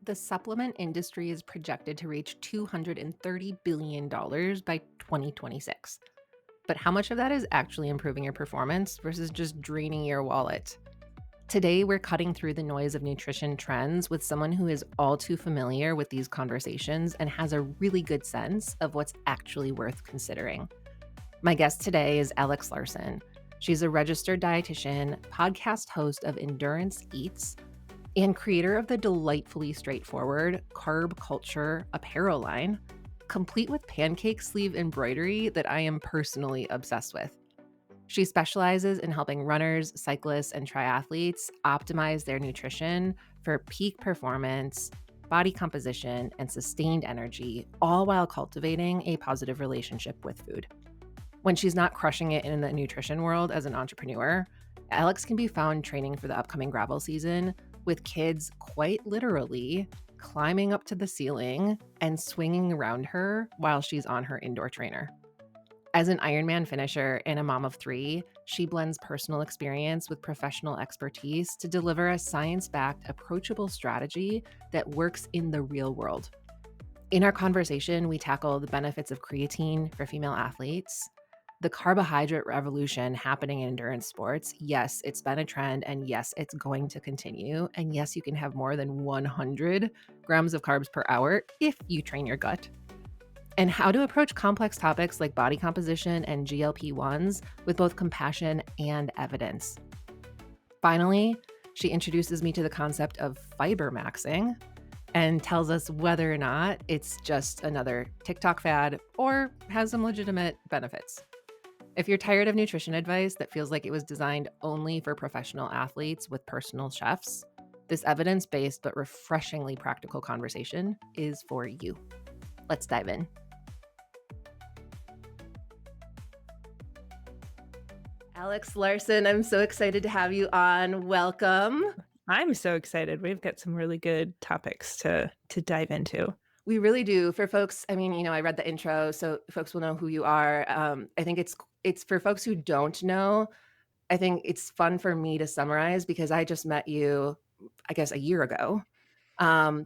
The supplement industry is projected to reach $230 billion by 2026. But how much of that is actually improving your performance versus just draining your wallet? Today, we're cutting through the noise of nutrition trends with someone who is all too familiar with these conversations and has a really good sense of what's actually worth considering. My guest today is Alex Larson. She's a registered dietitian, podcast host of Endurance Eats, and creator of the delightfully straightforward Carb Culture apparel line, complete with pancake sleeve embroidery that I am personally obsessed with. She specializes in helping runners, cyclists, and triathletes optimize their nutrition for peak performance, body composition, and sustained energy, all while cultivating a positive relationship with food. When she's not crushing it in the nutrition world as an entrepreneur, Alex can be found training for the upcoming gravel season with kids quite literally climbing up to the ceiling and swinging around her while she's on her indoor trainer. As an Ironman finisher and a mom of 3, she blends personal experience with professional expertise to deliver a science-backed, approachable strategy that works in the real world. In our conversation, we tackle the benefits of creatine for female athletes, the carbohydrate revolution happening in endurance sports. Yes, it's been a trend, and yes, it's going to continue. And yes, you can have more than 100 grams of carbs per hour if you train your gut. And how to approach complex topics like body composition and GLP-1s with both compassion and evidence. Finally, she introduces me to the concept of fibermaxing and tells us whether or not it's just another TikTok fad or has some legitimate benefits. If you're tired of nutrition advice that feels like it was designed only for professional athletes with personal chefs, this evidence-based but refreshingly practical conversation is for you. Let's dive in. Alex Larson, I'm so excited to have you on. Welcome. I'm so excited. We've got some really good topics to dive into. We really do. For folks, I mean, I read the intro, so folks will know who you are. I think it's for folks who don't know, I think it's fun for me to summarize because I just met you, I guess, a year ago.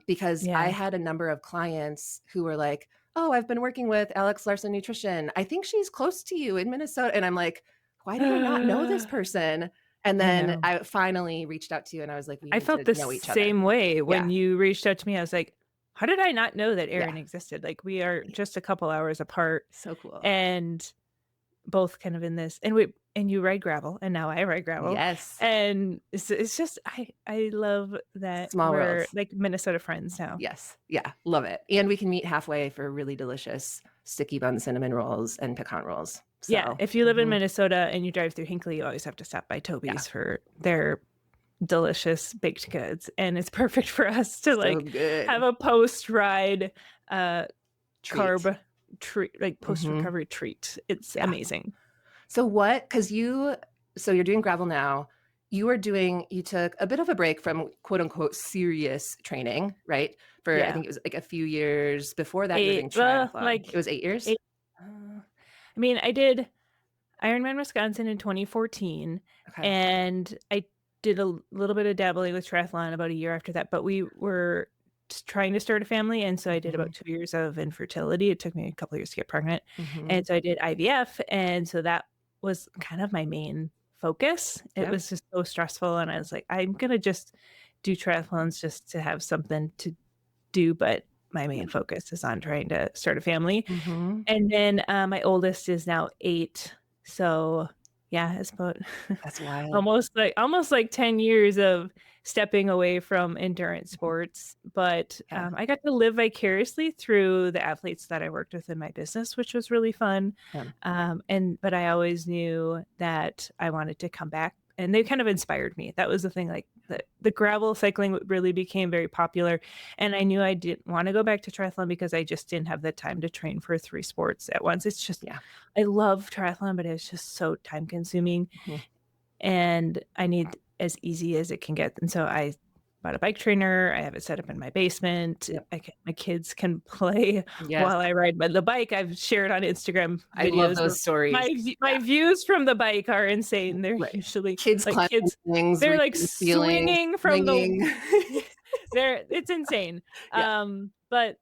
Because I had a number of clients who were like, oh, I've been working with Alex Larson Nutrition. I think she's close to you in Minnesota. And I'm like, why do I not know this person? And then I finally reached out to you and I was like, we need felt to the know each same other. way when you reached out to me. I was like, how did I not know that Erin Yeah. existed? Like, we are just a couple hours apart So cool. and both kind of in this, and you ride gravel and now I ride gravel. Yes. And it's just, I love that Small we're worlds. like Minnesota friends now. Yes. Yeah. Love it. And we can meet halfway for really delicious sticky bun cinnamon rolls and pecan rolls. So, yeah. If you live in Minnesota and you drive through Hinckley, you always have to stop by Toby's for their delicious baked goods. And it's perfect for us to have a post-ride carb treat, like post-recovery treat. It's amazing. So you're doing gravel now. You took a bit of a break from quote unquote serious training, right? I think it was like a few years before that. You were doing triathlon. It was 8 years. I mean, I did Ironman Wisconsin in 2014, and I did a little bit of dabbling with triathlon about a year after that, but we were trying to start a family. And so I did about 2 years of infertility. It took me a couple of years to get pregnant. And so I did IVF. And so that was kind of my main focus. It was just so stressful. And I was like, I'm going to just do triathlons just to have something to do. But my main focus is on trying to start a family. And then my oldest is now 8. So yeah, it's about that's wild. almost like 10 years of stepping away from endurance sports. But I got to live vicariously through the athletes that I worked with in my business, which was really fun. But I always knew that I wanted to come back, and they kind of inspired me. That was the thing, like the gravel cycling really became very popular. And I knew I didn't want to go back to triathlon because I just didn't have the time to train for 3 sports at once. It's just, I love triathlon, but it's just so time consuming. And I need as easy as it can get. And so I bought a bike trainer. I have it set up in my basement. My kids can play while I ride the bike. I've shared on Instagram videos. I love those stories. My views from the bike are insane. They're usually kids, things, they're like swinging from the it's insane. Yeah. But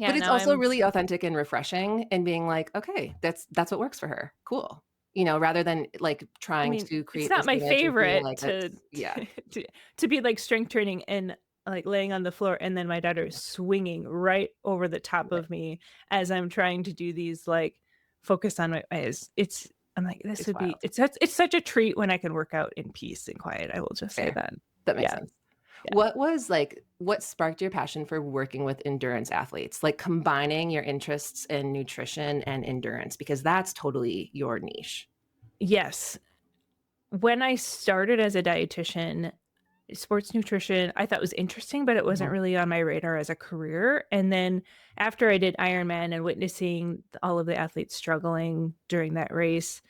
But yeah, it's now also I'm really authentic and refreshing and being like, "Okay, that's what works for her. Cool." Rather than, like, I trying mean, to it's create not this my image of being favorite like to it's yeah, to to be, like, strength training and, like, laying on the floor, and then my daughter is swinging right over the top right. of me as I'm trying to do these, like, focus on my eyes. It's I'm like, "This It's would be" wild. it's such a treat when I can work out in peace and quiet, I will just say Fair. that. That makes Yeah, sense. yeah. What sparked your passion for working with endurance athletes? Like, combining your interests in nutrition and endurance, because that's totally your niche. Yes. When I started as a dietitian, sports nutrition, I thought was interesting, but it wasn't Mhm, really on my radar as a career. And then after I did Ironman and witnessing all of the athletes struggling during that race,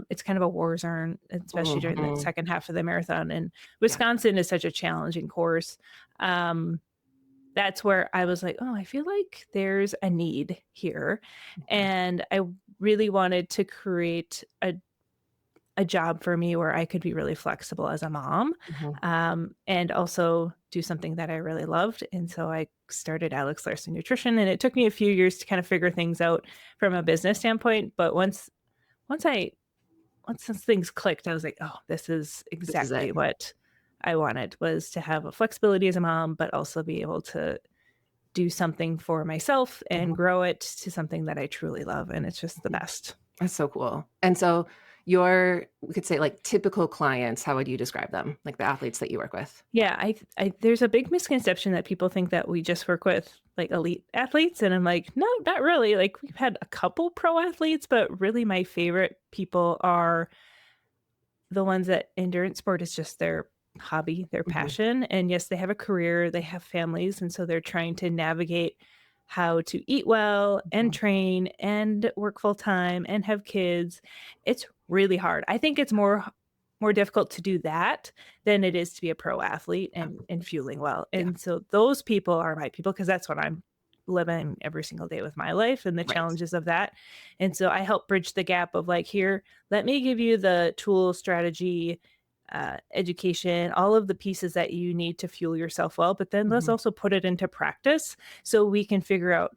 it's kind of a war zone, especially during the mhm. second half of the marathon. And Yeah. Wisconsin is such a challenging course. Um, that's where I was like, oh, I feel like there's a need here. Mhm, And I really wanted to create a job for me where I could be really flexible as a mom, mhm. and also do something that I really loved. And so I started Alex Larson Nutrition, and it took me a few years to kind of figure things out from a business standpoint. But once I once those things clicked, I was like, oh, this is This is it. exactly what I wanted, was to have a flexibility as a mom, but also be able to do something for myself and Mhm, grow it to something that I truly love. And it's just the mhm. best. That's so cool. And so we could say, like, typical clients, how would you describe them? Like, the athletes that you work with? Yeah, I there's a big misconception that people think that we just work with, like, elite athletes, and I'm like, "No, not really." Like, we've had a couple pro athletes, but really my favorite people are the ones that endurance sport is just their hobby, their Mhm, passion, and yes, they have a career, they have families, and so they're trying to navigate how to eat well and mhm. train and work full time and have kids. It's really hard. I think it's more difficult to do that than it is to be a pro athlete Yeah, and fueling well. yeah, And so those people are my people because that's what I'm living every single day with my life and the right. challenges of that. And so I help bridge the gap of like, here, let me give you the tool, strategy, education, all of the pieces that you need to fuel yourself well. But then let's Mhm, also put it into practice so we can figure out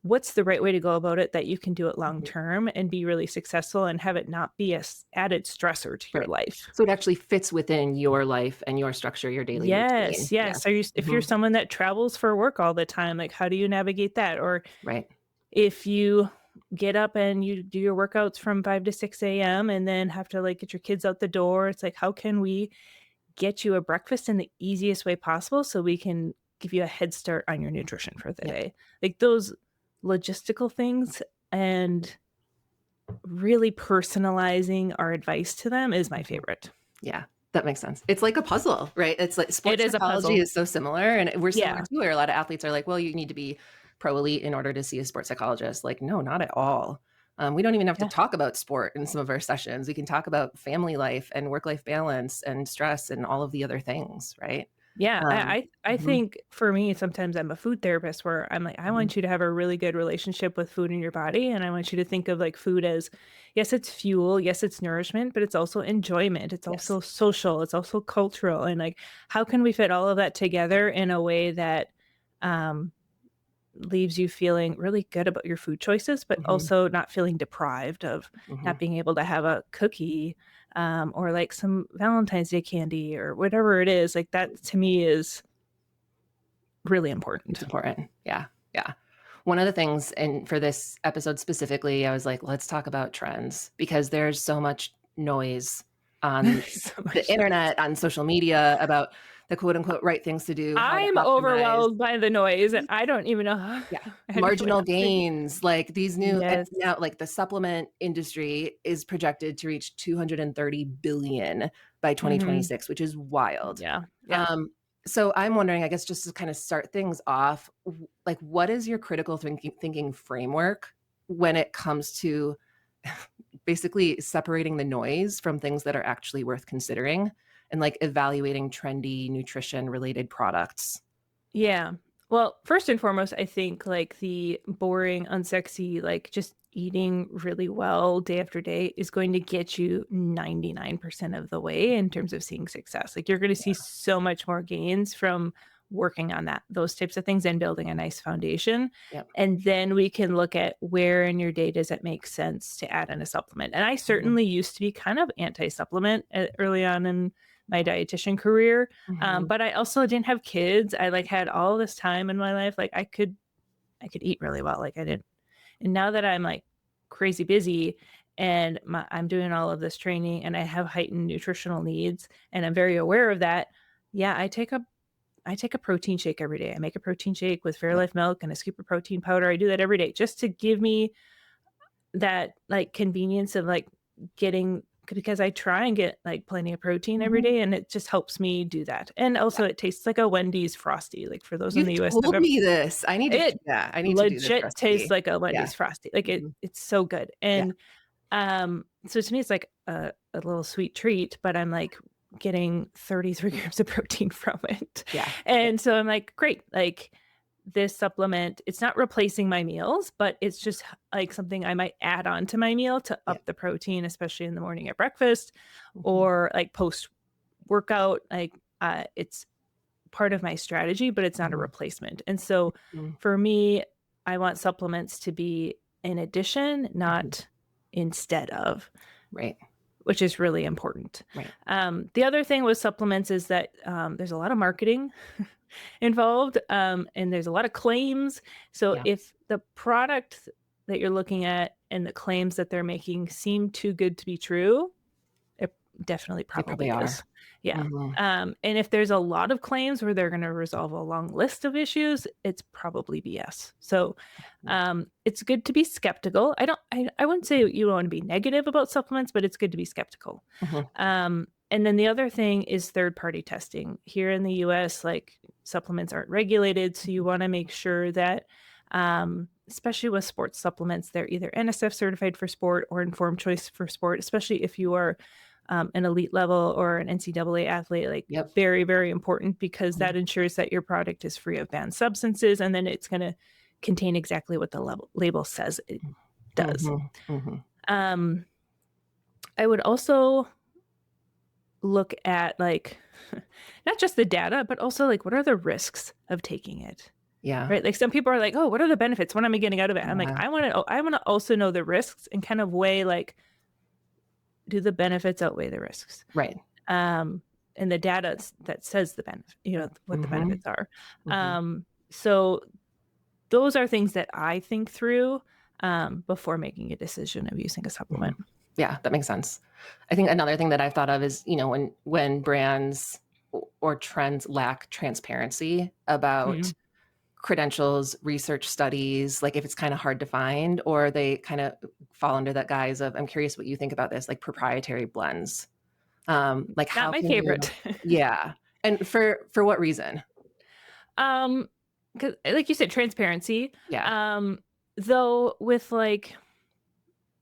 what's the right way to go about it that you can do it long mhm. term and be really successful and have it not be a added stressor to your Right. life. So it actually fits within your life and your structure, your daily routine. Yes, Yes. yes. Are you if you're Mhm. someone that travels for work all the time, like how do you navigate that? Or Right. if you get up and you do your workouts from 5 to 6 a.m. and then have to like get your kids out the door, it's like how can we get you a breakfast in the easiest way possible so we can give you a head start on your nutrition for the Yeah. day. Like those logistical things and really personalizing our advice to them is my Mhm. favorite. Yeah, that makes sense. It's like a puzzle, right? It's like It sports is a psychology puzzle. is so similar, and we're similar Yeah. too, where a lot of athletes are like, "Well, you need to be pro elite in order to see a sports psychologist." Like, no, not at all. We don't even have to Yeah. talk about sport in some of our sessions. We can talk about family life and work life balance and stress and all of the other things, right? Yeah, Um, I mhm, think for me, sometimes I'm a food therapist where I'm like, I mhm. want you to have a really good relationship with food in your body. And I want you to think of like food as, yes, it's fuel, yes, it's nourishment, but it's also enjoyment. It's Yes. also social, it's also cultural. And like, how can we fit all of that together in a way that um, leaves you feeling really good about your food choices, but Mhm, also not feeling deprived of mhm. not being able to have a cookie or like some Valentine's Day candy or whatever it is. Like that to me is really It's important. important. Yeah, yeah. One of the things and for this episode specifically, I was like, "Let's talk about trends," because there's so much noise on So the much noise. internet, on social media about the quote unquote "right things to do," how to I'm optimize. overwhelmed by the noise and I don't even know how Yeah. I don't even Marginal know how to gains, like these new and Yes. now like the supplement industry is projected to reach 230 billion by Mhm. 2026, which is wild. Yeah. Yeah. Um, so I'm wondering, I guess just to kind of start things off, like what is your critical thinking framework when it comes to basically separating the noise from things that are actually worth considering and like evaluating trendy nutrition related products? Yeah. Well, first and foremost, I think like the boring, unsexy, like just eating really well day after day is going to get you 99% of the way in terms of seeing success. Like you're going to see so much more gains from working on those types of things and building a nice foundation. Yep. And then we can look at where in your day does it make sense to add in a supplement. And I Mhm. certainly used to be kind of anti-supplement early on in my dietitian career. Mhm. But I also didn't have kids. I like had all this time in my life. Like I could eat really well. Like I didn't. And now that I'm like crazy busy and I'm doing all of this training and I have heightened nutritional needs and I'm very aware of that. Yeah, I take a protein shake every day. I make a protein shake with Yep. Fairlife milk and a scoop of protein powder. I do that every day just to give me that like convenience of like getting, because I try and get like plenty of protein every Mhm. day and it just helps me do that. And Yeah. also it tastes like a Wendy's Frosty. Like for those in You've the US that told have, me this. I need to it yeah, I need to do this legit tastes recipe. like a Yeah. Wendy's Frosty. Like Mhm. it's so good. Yeah. And so to me it's like a little sweet treat, but I'm like getting 33 grams of protein from it. Yeah. Yeah. And so I'm like, great. Like this supplement, it's not replacing my meals, but it's just like something I might add on to my meal to Yeah. up the protein, especially in the morning at breakfast Mhm. or like post workout. Like it's part of my strategy, but it's not a Mhm. replacement. And so Mhm. for me, I want supplements to be in addition, Mhm. not instead of, Right. which is really important. Right. The other thing with supplements is that there's a lot of marketing involved, and there's a lot of claims. So Yeah. if the product that you're looking at and the claims that they're making seem too good to be true, it definitely They probably probably are. is. Yeah. Mhm. And if there's a lot of claims where they're going to resolve a long list of issues, it's probably BS. So Mhm. it's good to be skeptical. I wouldn't say you want to be negative about supplements, but it's good to be skeptical. Mhm. And then the other thing is third party testing. Here in the US, like supplements aren't regulated. So you want to make sure that, especially with sports supplements, they're either NSF certified for sport or informed choice for sport, especially if you are an elite level or an NCAA athlete, like Yep. very, very important because Mhm. that ensures that your product is free of banned substances and then it's going to contain exactly what the label says it does. Mhm. Mhm. Um, I would also look at like not just the data, but also like what are the risks of taking it? Yeah. Right? Like some people are like, "Oh, what are the benefits? What am I getting out of it?" I'm like, Yeah. I want to also know the risks and kind of weigh like do the benefits outweigh the risks? Right. Um, and the data that says the benefit, what the Mhm. benefits are. Mhm. So those are things that I think through before making a decision of using a Mhm. supplement. Yeah, that makes sense. I think another thing that I've thought of is, when brands or trends lack transparency about Mhm. credentials, research studies, like if it's kind of hard to find, or they kind of fall under that guise of, I'm curious what you think about this, like proprietary blends. Like Not how my can you, favorite. yeah. And for what reason? um, because like you said, transparency. Yeah. Um, though with like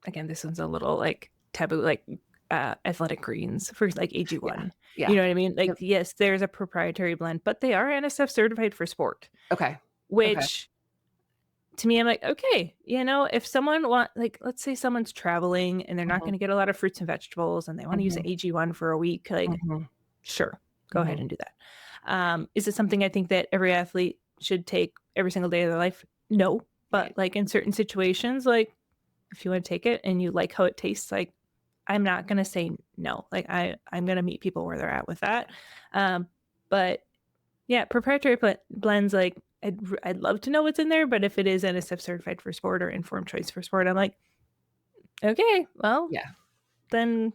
again, this one's a little like taboo, like athletic greens for like Yeah. AG1. You Yeah. know what I mean? Like, Yep. yes, there's a proprietary blend, but they are NSF certified for sport, Okay. Okay. which to me, I'm like, okay, if someone like, let's say someone's traveling and they're not Mhm. going to get a lot of fruits and vegetables and they want to use Mhm. AG1 for a week, like, Mhm. sure, go ahead Mhm. and do that. Is it something I think that every athlete should take every single day of their life? No. But Right. like in certain situations, like if you want to take it and you like how it tastes, like I'm not gonna say no. Like I'm gonna meet people where they're at with that. Um, but yeah, proprietary blends, like I'd love to know what's in there, but if it is NSF certified for sport or informed choice for sport, I'm like, okay, well Yeah. then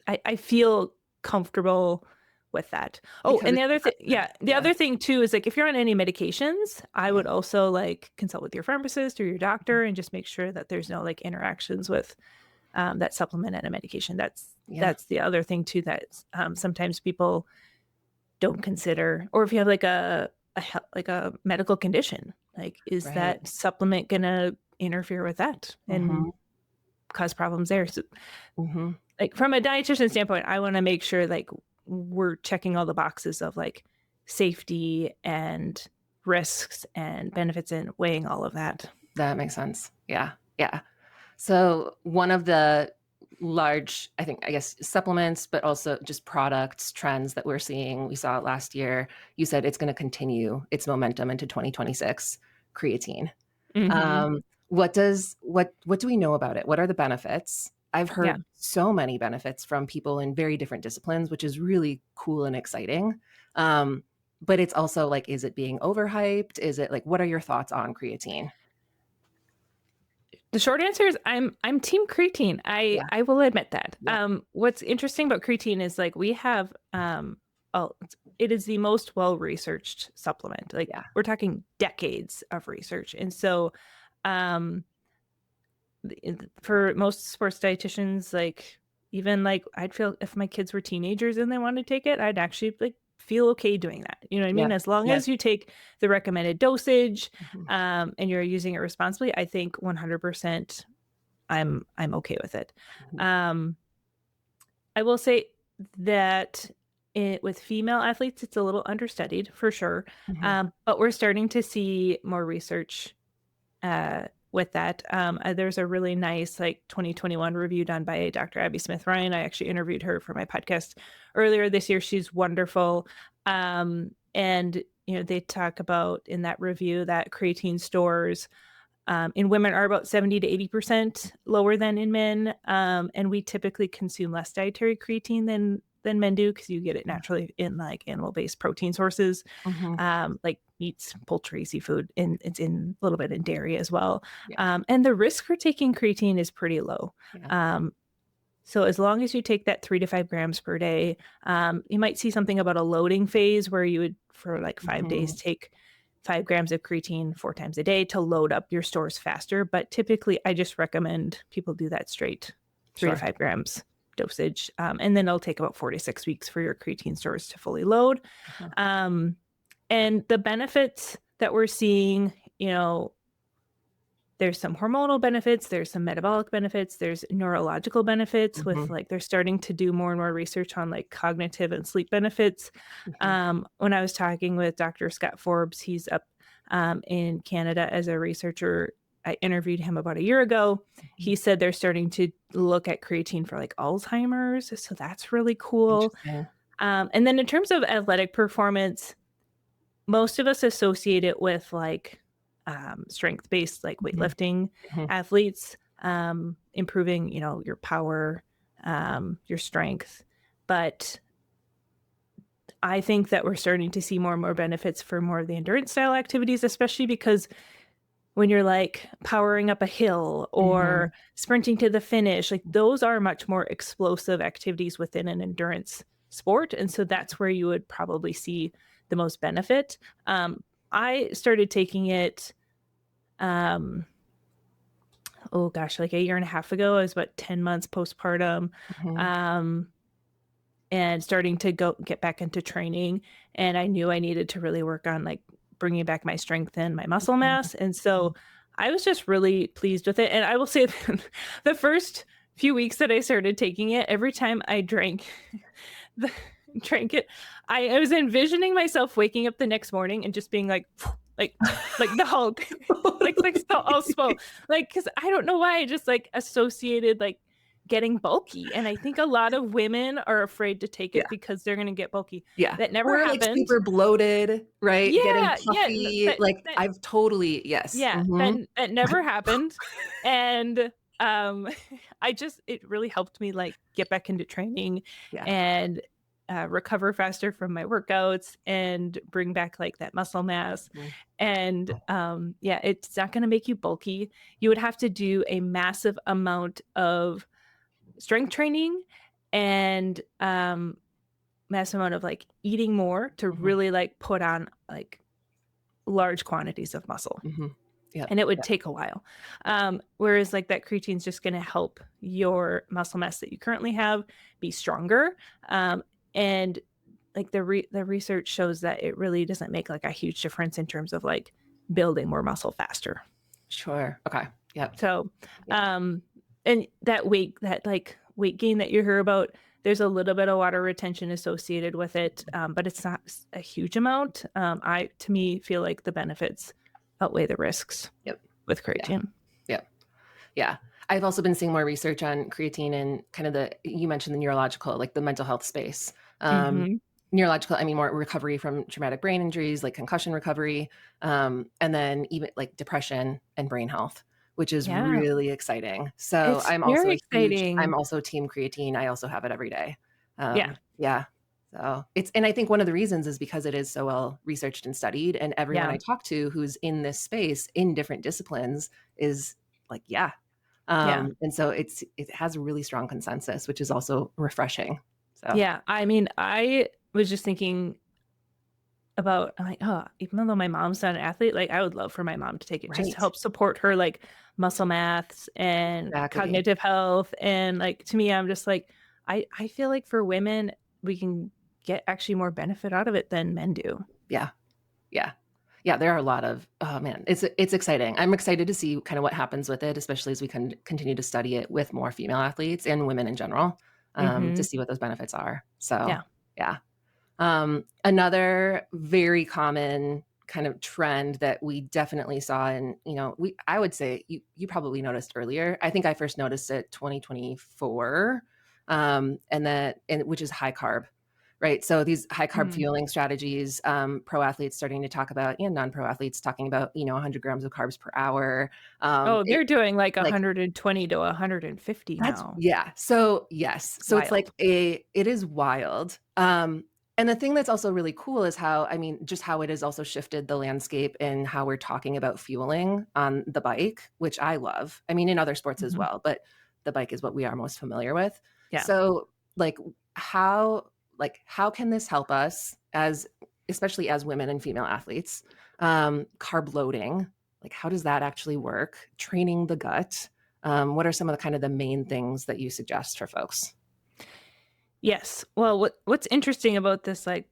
I feel comfortable with that. Oh, Because and the it's other thing, protected. yeah, the Yeah. other thing too is like if you're on any medications, I Yeah. would also like consult with your pharmacist or your doctor and just make sure that there's no like interactions with that supplement and a medication. Yeah. That's the other thing too that sometimes people don't consider, or if you have like like a medical condition, like is Right. that supplement gonna interfere with that and Mhm. cause problems there? So, Mhm. like from a dietitian standpoint, I want to make sure like we're checking all the boxes of like safety and risks and benefits and weighing all of that. That makes sense. Yeah. Yeah. So one of the large, I guess, supplements, but also just products, trends that we're seeing. We saw it last year. You said it's going to continue its momentum into 2026, creatine. Mhm. What do we know about it? What are the benefits? I've Yeah. heard so many benefits from people in very different disciplines, which is really cool and exciting. But it's also like, is it being overhyped? Is it like, what are your thoughts on creatine? The short answer is I'm team creatine. I Yeah. I will admit that. Yeah. What's interesting about creatine is like we have it is the most well-researched supplement. Like Yeah. we're talking decades of research. And so um for most sports dietitians, like even like I'd feel if my kids were teenagers and they wanted to take it, I'd actually like feel okay doing that. You know what I Yeah. mean? As long Yeah. as you take the recommended dosage, Mhm. and you're using it responsibly, I think 100% I'm okay with it. Mhm. Um, I will say that with female athletes, it's a little understudied for sure. Mhm. But we're starting to see more research with that. There's a really nice like 2021 review done by Dr. Abby Smith Ryan. I actually interviewed her for my podcast earlier this year. She's wonderful. And they talk about in that review that creatine stores in women are about 70 to 80% lower than in men. And we typically consume less dietary creatine than men do because you get it naturally in like animal-based protein sources, Mhm. like meats, poultry, seafood, and it's in a little bit in dairy as well. Yeah. And the risk for taking creatine is pretty low. Yeah. So as long as you take that 3 to 5 grams per day, you might see something about a loading phase where you would, for like 5 days, Mhm. take 5 grams of creatine 4 times a day to load up your stores faster. But typically, I just recommend people do that straight, three to Sure. five grams dosage, and then it'll take about 4 to 6 weeks for your creatine stores to fully load. Uh-huh. Um, and the benefits that we're seeing, there's some hormonal benefits, there's some metabolic benefits, there's neurological benefits with Mhm. like they're starting to do more and more research on like cognitive and sleep benefits. Mhm. When I was talking with Dr. Scott Forbes, he's up in Canada as a researcher. I interviewed him about a year ago. He Mhm. said they're starting to look at creatine for like Alzheimer's. So that's really cool. Interesting. And then in terms of athletic performance, most of us associate it with like strength based, like Mhm. weightlifting Mhm. athletes, improving, your power, your strength. But I think that we're starting to see more and more benefits for more of the endurance style activities, especially because when you're like powering up a hill or Mhm. sprinting to the finish, like those are much more explosive activities within an endurance sport. And so that's where you would probably see the most benefit. I started taking it, um, oh gosh, like a year and a half ago. I was about 10 months postpartum. Mhm. Um, and starting to get back into training, and I knew I needed to really work on like bringing back my strength and my muscle Mhm. mass, and so I was just really pleased with it. And I will say the first few weeks that I started taking it, every time I the, drank it, I was envisioning myself waking up the next morning and just being like like the Hulk, like so all swole, like because I don't know why I just like associated like getting bulky. And I think a lot of women are afraid to take Yeah. it because they're gonna get bulky. Yeah. That never Or, like, happened. super bloated, right? Getting Yeah, yeah, puffy, that like, that I've totally yes. yeah, Mhm. that never happened. And um it really helped me like get back into training Yeah. and recover faster from my workouts and bring back like that muscle mass. Mhm. And yeah, it's not going to make you bulky. You would have to do a massive amount of strength training and massive amount of like eating more to Mhm. really like put on like large quantities of muscle, Mhm. Yep. and it would Yep. take a while. Whereas like that creatine is just going to help your muscle mass that you currently have be stronger. And like the research shows that it really doesn't make like a huge difference in terms of like building more muscle faster. Sure. Okay. Yep. So, Yep. um, and that like weight gain that you hear about, there's a little bit of water retention associated with it, but it's not a huge amount. To me, feel like the benefits outweigh the risks Yep. with Yeah. creatine. Yep. Yeah. I've also been seeing more research on creatine and kind of you mentioned the neurological, like the mental health space. Mhm. Neurological, I mean, more recovery from traumatic brain injuries, like concussion recovery, and then even like depression and brain health, which is Yeah. really exciting. So It's very I'm exciting. also team creatine. I also have it every day. Yeah. Yeah. So and I think one of the reasons is because it is so well researched and studied, and everyone Yeah. I talk to who's in this space in different disciplines is like, yeah. Yeah. And so it has a really strong consensus, which is also refreshing. So Yeah. I mean, I was just thinking about, I'm like, oh, even though my mom's not an athlete, like I would love for my mom to take it just to right, help support her like muscle maths and exactly. cognitive health. And like to me, I'm just like, I feel like for women, we can get actually more benefit out of it than men do. Yeah, yeah. Yeah, there are a lot of oh man, it's exciting. I'm excited to see kind of what happens with it, especially as we can continue to study it with more female athletes and women in general, to Hmm. see what those benefits are. So, Yeah. yeah. Another very common kind of trend that we definitely saw in, I would say you probably noticed earlier. I think I first noticed it 2024, and which is high carb, right? So these high carb Mm. fueling strategies, pro athletes starting to talk about, and non pro athletes talking about, 100 grams of carbs per hour. Oh, It they're doing like like 120 to 150 that's now. yeah. So yes. It's So it's wild. like it is wild. And the thing that's also really cool is how, I mean, just how it has also shifted the landscape and how we're talking about fueling on the bike, which I love. I mean, in other sports as Mhm. well, but the bike is what we are most familiar with. Yeah. So like how how can this help us as especially as women and female athletes? Carb loading, like how does that actually work? Training the gut, what are some of the kind of the main things that you suggest for folks? Yes. Well, what's interesting about this like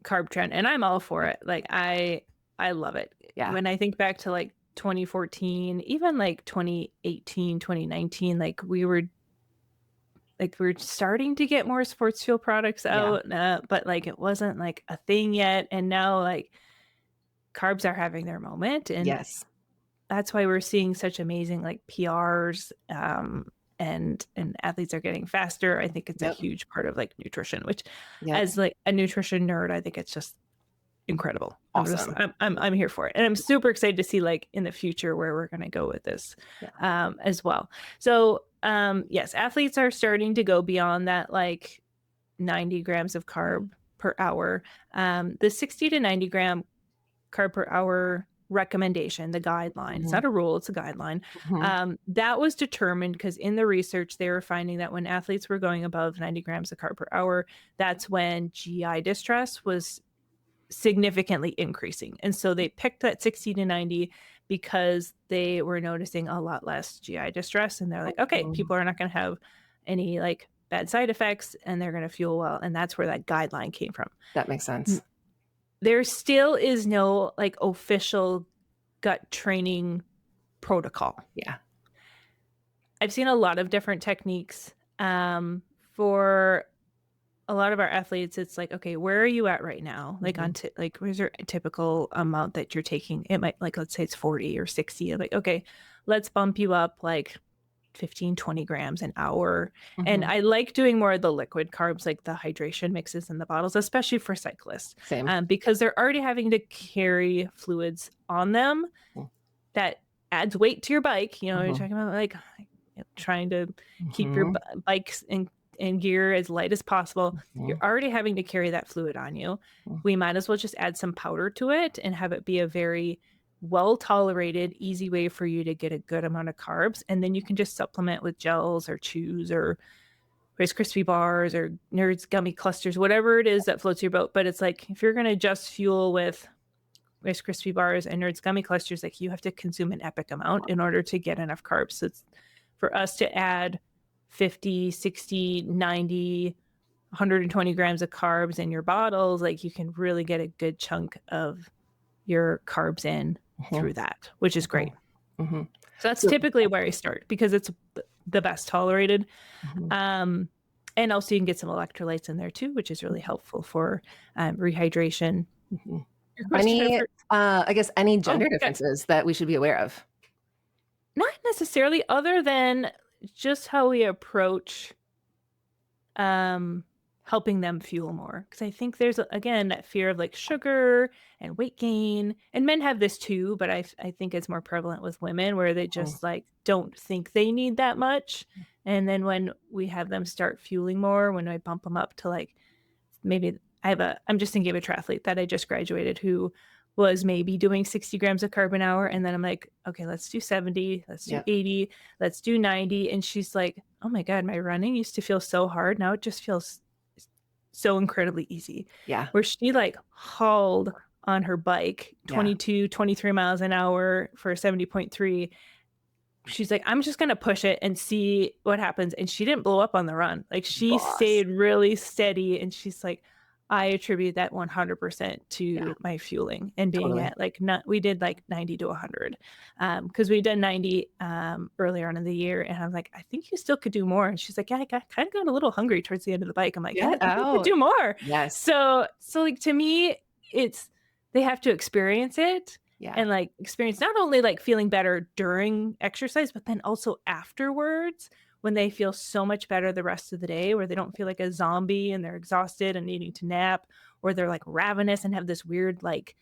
carb trend, and I'm all for it. Like I love it. Yeah. When I think back to like 2014, even like 2018, 2019, we were starting to get more sports fuel products Yeah. out, but like it wasn't like a thing yet. And now like carbs are having their moment, and Yes. that's why we're seeing such amazing like PRs, and athletes are getting faster. I think it's a Yep. huge part of like nutrition, which Yep. as like a nutrition nerd, I think it's just incredible. Awesome. I'm here for it. And I'm super excited to see like in the future where we're going to go with this Yeah. as well. So, yes, athletes are starting to go beyond that like 90 grams of carb per hour. The 60 to 90 gram carb per hour recommendation, the guideline. It's Mhm. not a rule, it's a guideline. Mhm. That was determined because in the research, they were finding that when athletes were going above 90 grams of carb per hour, that's when GI distress was significantly increasing. And so they picked that 60 to 90 because they were noticing a lot less GI distress. And they're like, okay, Mhm. people are not going to have any like bad side effects and they're going to fuel well. And that's where that guideline came from. That makes sense. There still is no like official gut training protocol. Yeah. I've seen a lot of different techniques. For a lot of our athletes, it's like, okay, where are you at right now? Like Mhm. like, where's your typical amount that you're taking? It might like, let's say it's 40 or 60. I'm like, okay, let's bump you up like 15, 20 grams an hour. And Mhm. I like doing more of the liquid carbs, like the hydration mixes in the bottles, especially for cyclists, Same. because they're already having to carry fluids on them Mm. that adds weight to your bike. You're Mhm. talking about like trying to keep your Mhm. bikes in gear as light as possible. You're Mhm. already having to carry that fluid on you. Mm. We might as well just add some powder to it and have it be a very well tolerated, easy way for you to get a good amount of carbs. And then you can just supplement with gels or chews or Rice Krispie bars or Nerds gummy clusters, whatever it is that floats your boat. But it's like if you're going to just fuel with Rice Krispie bars and Nerds gummy clusters, like you have to consume an epic amount in order to get enough carbs. So it's for us to add 50, 60, 90, 120 grams of carbs in your bottles, like you can really get a good chunk of your carbs in Mhm. through that, which is Mhm. great. Mhm. So that's So typically where I start because it's the best tolerated. mhm. Um, and also you can get some electrolytes in there too, which is really helpful for rehydration. Mhm. Your question Any, for I guess any oh gender yeah. differences that we should be aware of? Not necessarily, other than just how we approach, um, helping them fuel more. Because I think there's, again, that fear of, like, sugar and weight gain, and men have this too, but I think it's more prevalent with women where they Mm, just, like, don't think they need that much, and then when we have them start fueling more, when I bump them up to, like, maybe I'm just thinking of a triathlete that I just graduated who was maybe doing 60 grams of carb an hour. And then I'm like, okay, let's do 70, let's do yep. 80, let's do 90. And she's like, oh my God, my running used to feel so hard. Now it just feels so incredibly easy. Yeah. Where she like hauled on her bike Yeah. 22, 23 miles an hour for 70.3. She's like, I'm just gonna push it and see what happens. And she didn't blow up on the run. Like she Boss. stayed really steady. And she's like, I attribute that 100% Yeah. to my fueling and being Totally. at like not we did like 90 to 100 because we did 90 earlier on in the year, and I'm like, I think you still could do more. And she's like, yeah, I kind of got a little hungry towards the end of the bike. I'm like, yeah, Get I think you could out. do more. Yes. So like to me, it's they have to experience it Yeah. and like experience not only like feeling better during exercise, but then also afterwards when they feel so much better the rest of the day, where they don't feel like a zombie and they're exhausted and needing to nap, or they're like ravenous and have this weird, like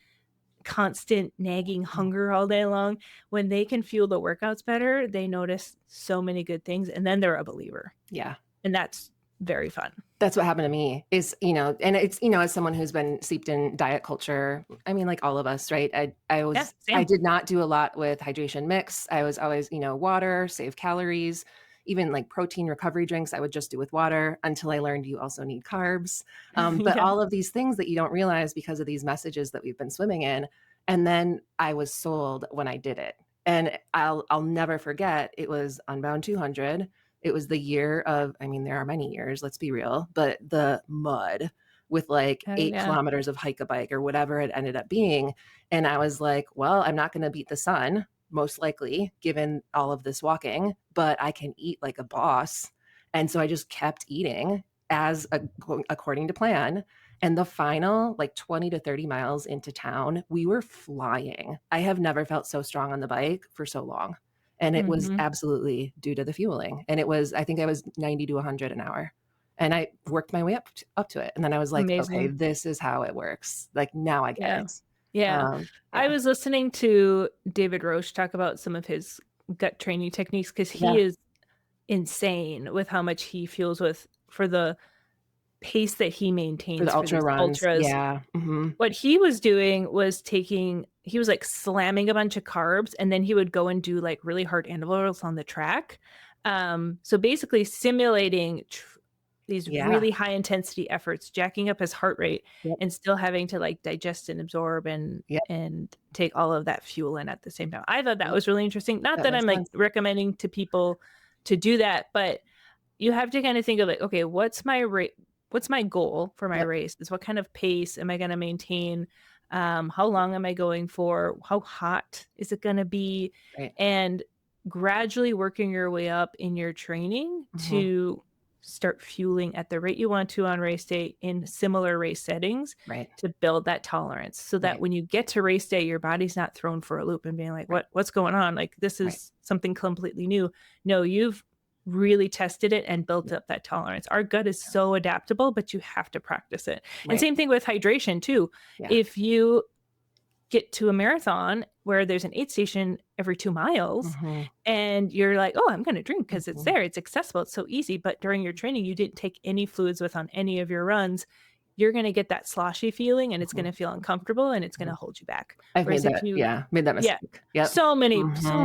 constant nagging Mm. hunger all day long. When they can fuel the workouts better, they notice so many good things and then they're a believer. Yeah. And that's very fun. That's what happened to me is, and it's, as someone who's been steeped in diet culture, I mean, like all of us, right? Yeah, I same. did not do a lot with hydration mix. I was always, water, save calories, even like protein recovery drinks, I would just do with water until I learned you also need carbs. But Yeah. all of these things that you don't realize because of these messages that we've been swimming in. And then I was sold when I did it. And I'll never forget, it was Unbound 200. It was the year of, I mean, there are many years, let's be real, but the mud with like Oh, 8 yeah. kilometers of hike a bike or whatever it ended up being. And I was like, well, I'm not going to beat the sun, most likely, given all of this walking, but I can eat like a boss. And so I just kept eating according to plan. And the final like 20 to 30 miles into town, we were flying. I have never felt so strong on the bike for so long. And it was Hmm. absolutely due to the fueling. And it was, I think I was 90 to 100 an hour. And I worked my way up to it. And then I was like, okay, Amazing. this is how it works. Like now I get Yeah. it. Yeah. I Yeah. was listening to David Roche talk about some of his gut training techniques because he Yeah. is insane with how much he fuels with for the pace that he For the maintains for ultra these runs. ultras. Yeah. Hmm. What he was doing was he was like slamming a bunch of carbs and then he would go and do like really hard intervals on the track. So basically simulating these Yeah. really high intensity efforts, jacking up his heart rate Yep. and still having to like digest and absorb Yep. and take all of that fuel in at the same time. I thought that Yep. was really interesting. Not That that makes I'm like sense. recommending to people to do that, but you have to kind of think of like, okay, what's my rate? What's my goal for my Yep. race? Is what kind of pace am I going to maintain? How long am I going for? How hot is it going to be? Right. And gradually working your way up in your training Hmm. to start fueling at the rate you want to on race day in similar race settings Right. to build that tolerance so that Right. when you get to race day, your body's not thrown for a loop and being like, Right. what's going on? Like this Right. is something completely new. No, you've really tested it and built Yep. up that tolerance. Our gut is so adaptable, but you have to practice it. And Right. same thing with hydration too. Yeah. If you get to a marathon where there's an aid station every 2 miles Hmm. and you're like, "Oh, I'm gonna drink because it's Hmm. there, it's accessible, it's so easy," but during your training, you didn't take any fluids with on any of your runs, you're gonna get that sloshy feeling, and it's Hmm. gonna feel uncomfortable, and it's Hmm. gonna hold you back. I've Whereas made if that. you Yeah. Made that yeah. mistake. Yep. So Hmm.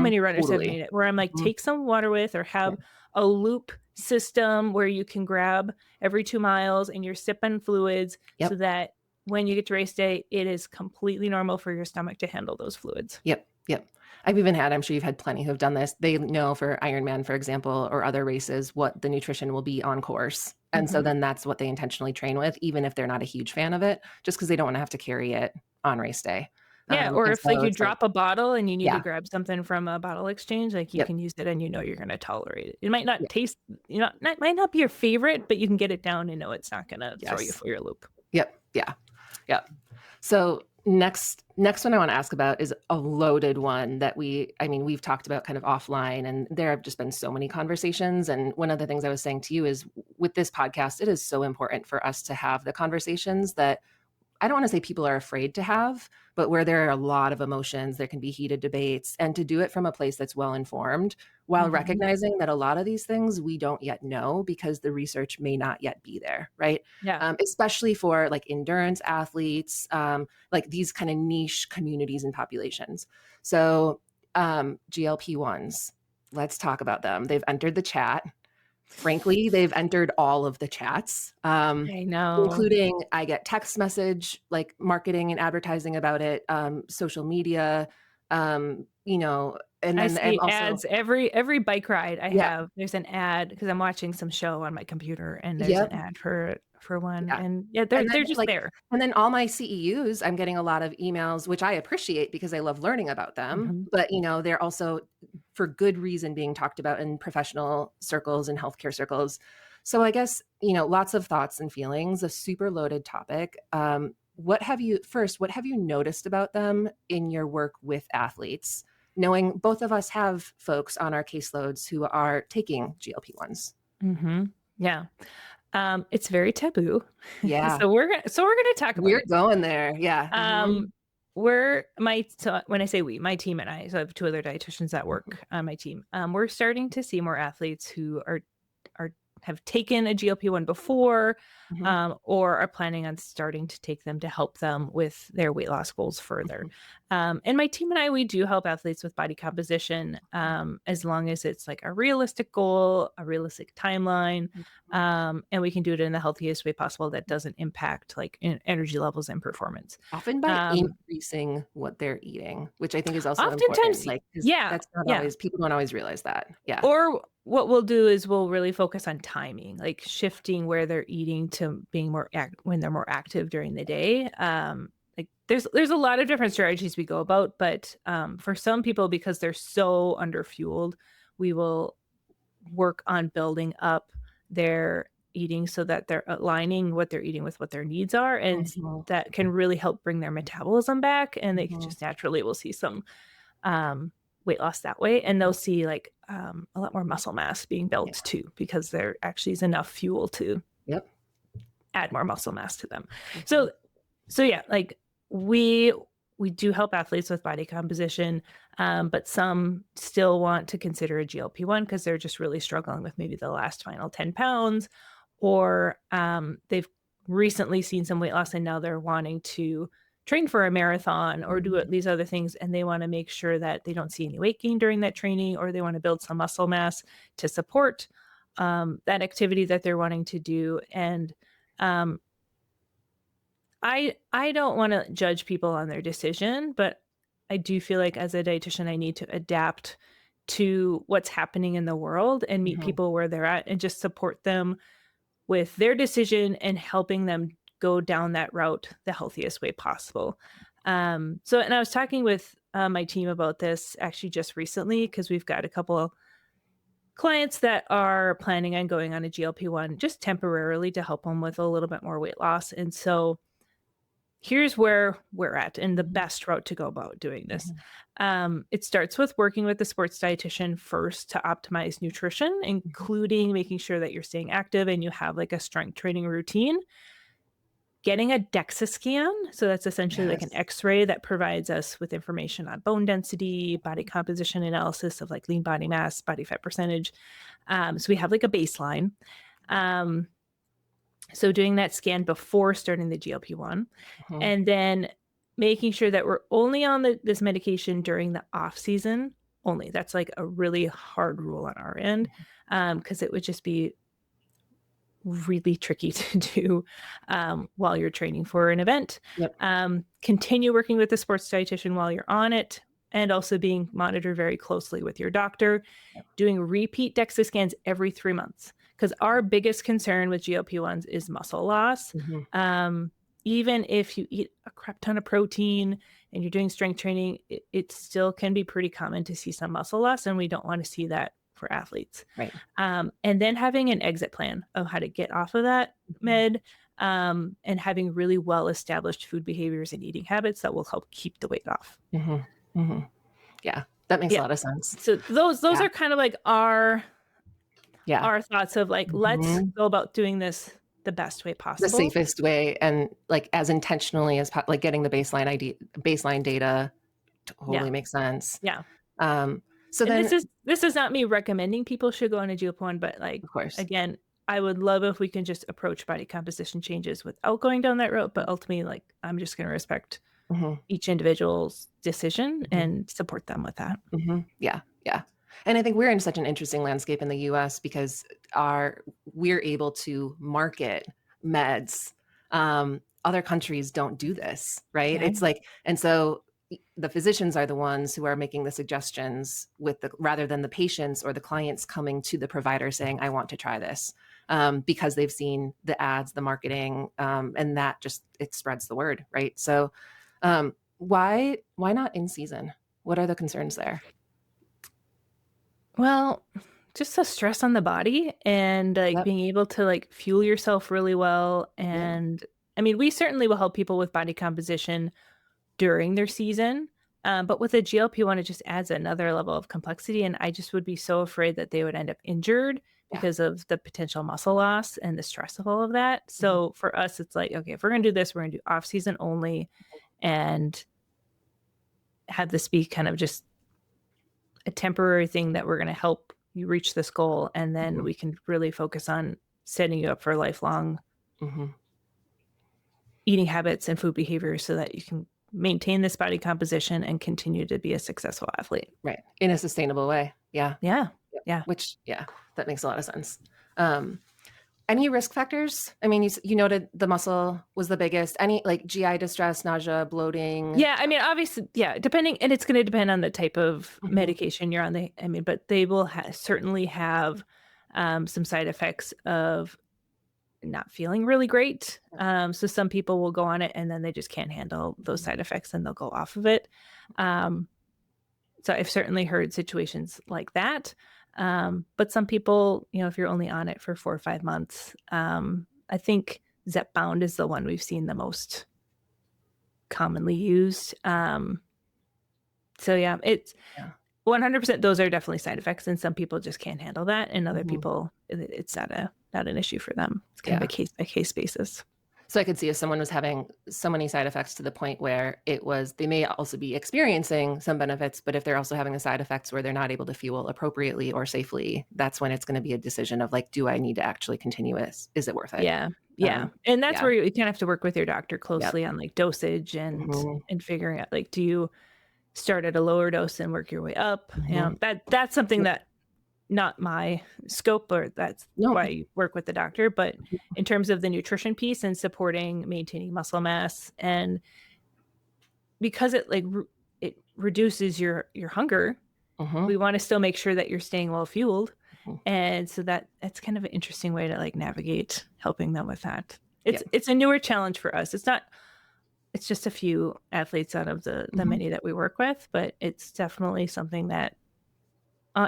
many runners have Totally. made it where I'm like, Hmm. take some water with or have Yep. a loop system where you can grab every 2 miles and you're sipping fluids so Yep. that when you get to race day, it is completely normal for your stomach to handle those fluids. Yep, yep. I've even had I'm sure you've had plenty who have done this. They know for Ironman, for example, or other races, what the nutrition will be on course. And so Mhm. then that's what they intentionally train with, even if they're not a huge fan of it, just because they don't wanna have to carry it on race day. Yeah, or And if, like, so you it's like drop a bottle and you need to yeah, grab something from a bottle exchange, like, you yep, can use it and you know you're gonna tolerate it. It might not yep, taste might not be your favorite, but you can get it down and know it's not gonna throw you yes, for your loop. yep, yeah, yep. So Next one I want to ask about is a loaded one that we've talked about kind of offline, and there have just been so many conversations. And one of the things I was saying to you is with this podcast, it is so important for us to have the conversations that I don't want to say people are afraid to have, but where there are a lot of emotions, there can be heated debates, and to do it from a place that's well informed while Mhm. recognizing that a lot of these things we don't yet know because the research may not yet be there, right? Yeah. Especially for like endurance athletes, like these kind of niche communities and populations. So, GLP-1s, let's talk about them. They've entered the chat. Frankly, they've entered all of the chats, I know. including I get text message, like marketing and advertising about it, social media, and I then I'm see also ads every bike ride I yeah, have, there's an ad because I'm watching some show on my computer, and there's yep, an ad for one, yeah. and yeah, And then they're just like there. and then all my CEUs, I'm getting a lot of emails, which I appreciate because I love learning about them, Mhm. but, they're also for good reason being talked about in professional circles and healthcare circles. So I guess, lots of thoughts and feelings, a super loaded topic. What have you noticed about them in your work with athletes? Knowing both of us have folks on our caseloads who are taking GLP-1s. Mhm. Yeah. It's very taboo. Yeah, So we're gonna talk about we're it. going there. Yeah. Um, so when I say we, my team and I, so I have 2 other dietitians that Mhm. work on my team. We're starting to see more athletes who are have taken a GLP-1 before, Mhm. or are planning on starting to take them to help them with their weight loss goals further. Mhm. And my team and I, we do help athletes with body composition, as long as it's like a realistic goal, a realistic timeline, Mhm. and we can do it in the healthiest way possible that doesn't impact like energy levels and performance. Often by Um, increasing what they're eating, which I think is also important, Oftentimes, like, 'cause yeah, that's not yeah. always people don't always realize that. Yeah. Or what we'll do is we'll really focus on timing, like shifting where they're eating to being when they're more active during the day. Like there's a lot of different strategies we go about, but for some people, because they're so underfueled, we will work on building up their eating so that they're aligning what they're eating with what their needs are, and Mhm. that can really help bring their metabolism back, and they Mhm. just naturally will see some um, weight loss that way, and they'll see like a lot more muscle mass being Yeah. built too, because there actually is enough fuel to Yep. add more muscle mass to them. Mhm. So so yeah, like we we do help athletes with body composition, but some still want to consider a GLP-1 because they're just really struggling with maybe the last final 10 pounds, or they've recently seen some weight loss and now they're wanting to train for a marathon or do Mhm. these other things, and they want to make sure that they don't see any weight gain during that training, or they want to build some muscle mass to support that activity that they're wanting to do. And um, I don't wanna judge people on their decision, but I do feel like as a dietitian, I need to adapt to what's happening in the world and meet Mhm. people where they're at and just support them with their decision and helping them go down that route the healthiest way possible. And I was talking with, my team about this actually just recently because we've got a couple clients that are planning on going on a GLP-1 just temporarily to help them with a little bit more weight loss, and so here's where we're at and the Mhm. best route to go about doing this. Mhm. It starts with working with the sports dietitian first to optimize nutrition, Mhm. including making sure that you're staying active and you have like a strength training routine. Getting a DEXA scan. So that's essentially like an Yes. x ray that provides us with information on bone density, body composition analysis of like lean body mass, body fat percentage. So we have like a baseline. Um, so doing that scan before starting the GLP-1, Mhm. and then making sure that we're only on this medication during the off season only. That's like a really hard rule on our end, because it would just be really tricky to do while you're training for an event. Yep. Continue working with the sports dietitian while you're on it, and also being monitored very closely with your doctor, Yep. doing repeat DEXA scans every 3 months. Because our biggest concern with GLP-1s is muscle loss. Mhm. Um, Even if you eat a crap ton of protein and you're doing strength training, it still can be pretty common to see some muscle loss, and we don't want to see that for athletes. Right. And then having an exit plan of how to get off of that Mhm. med, and having really well-established food behaviors and eating habits that will help keep the weight off. Mhm. Mhm. Yeah, that makes a Yeah. lot of sense. So those Yeah. are kind of like our Yeah. thoughts of like, let's Mhm. go about doing this the best way The possible. safest way and, like, as intentionally as like, getting the baseline data Yeah. totally makes sense. Yeah. Um, so And then this is not me recommending people should go on a GLP-1, but like, of course. again, I would love if we can just approach body composition changes without going down that road. But ultimately, like, I'm just going to respect Mhm. each individual's decision Mhm. and support them with that. Mhm. Yeah, yeah. And I think we're in such an interesting landscape in the US because we're able to market meds. Other countries don't do this, right? Yeah. It's like, and so the physicians are the ones who are making the suggestions rather than the patients or the clients coming to the provider saying, I want to try this. Because they've seen the ads, the marketing, and that just, it spreads the word, right? So why not in season? What are the concerns there? Well, just the stress on the body and like Yep. being able to like fuel yourself really well. Yeah. And I mean, we certainly will help people with body composition during their season. But with a GLP-1, it just adds another level of complexity. And I just would be so afraid that they would end up injured Yeah. because of the potential muscle loss and the stress of all of that. Mhm. So for us, it's like, okay, if we're going to do this, we're going to do off season only and have this be kind of just a temporary thing that we're going to help you reach this goal. And then Mhm. we can really focus on setting you up for lifelong Mhm. eating habits and food behaviors so that you can maintain this body composition and continue to be a successful athlete. Right. In a sustainable way. Yeah. Yeah. Yep. Yeah. Which, yeah, that makes a lot of sense. Um, any risk factors? I mean, you noted the muscle was the biggest. Any like GI distress, nausea, bloating? Yeah, I mean, obviously, yeah, depending, and it's going to depend on the type of Mhm. medication you're on. I mean, but they will certainly have some side effects of not feeling really great. So some people will go on it and then they just can't handle those Mhm. side effects and they'll go off of it. Um, so I've certainly heard situations like that. But some people, if you're only on it for 4 or 5 months, I think Zepbound is the one we've seen the most commonly used. So yeah, it's Yeah. 100%. Those are definitely side effects, and some people just can't handle that, and other Mhm. people, it's not an issue for them. It's kind of a Yeah. case by case basis. So I could see if someone was having so many side effects to the point where they may also be experiencing some benefits, but if they're also having the side effects where they're not able to fuel appropriately or safely, that's when it's going to be a decision of like, do I need to actually continue this? Is it worth it? Yeah, yeah, and that's Yeah. where you kind of have to work with your doctor Yep. closely on like dosage Mhm. and figuring out like, do you start at a lower dose and work your way up? Mhm. That's something Yep. that not my scope, or that's No. why you work with the doctor. But in terms of the nutrition piece and supporting maintaining muscle mass, and because it reduces your hunger, Mhm. we want to still make sure that you're staying well fueled. Mhm. And so that's kind of an interesting way to like navigate helping them with that. Yeah. It's a newer challenge for us. It's just a few athletes out of the Mhm. many that we work with, but it's definitely something that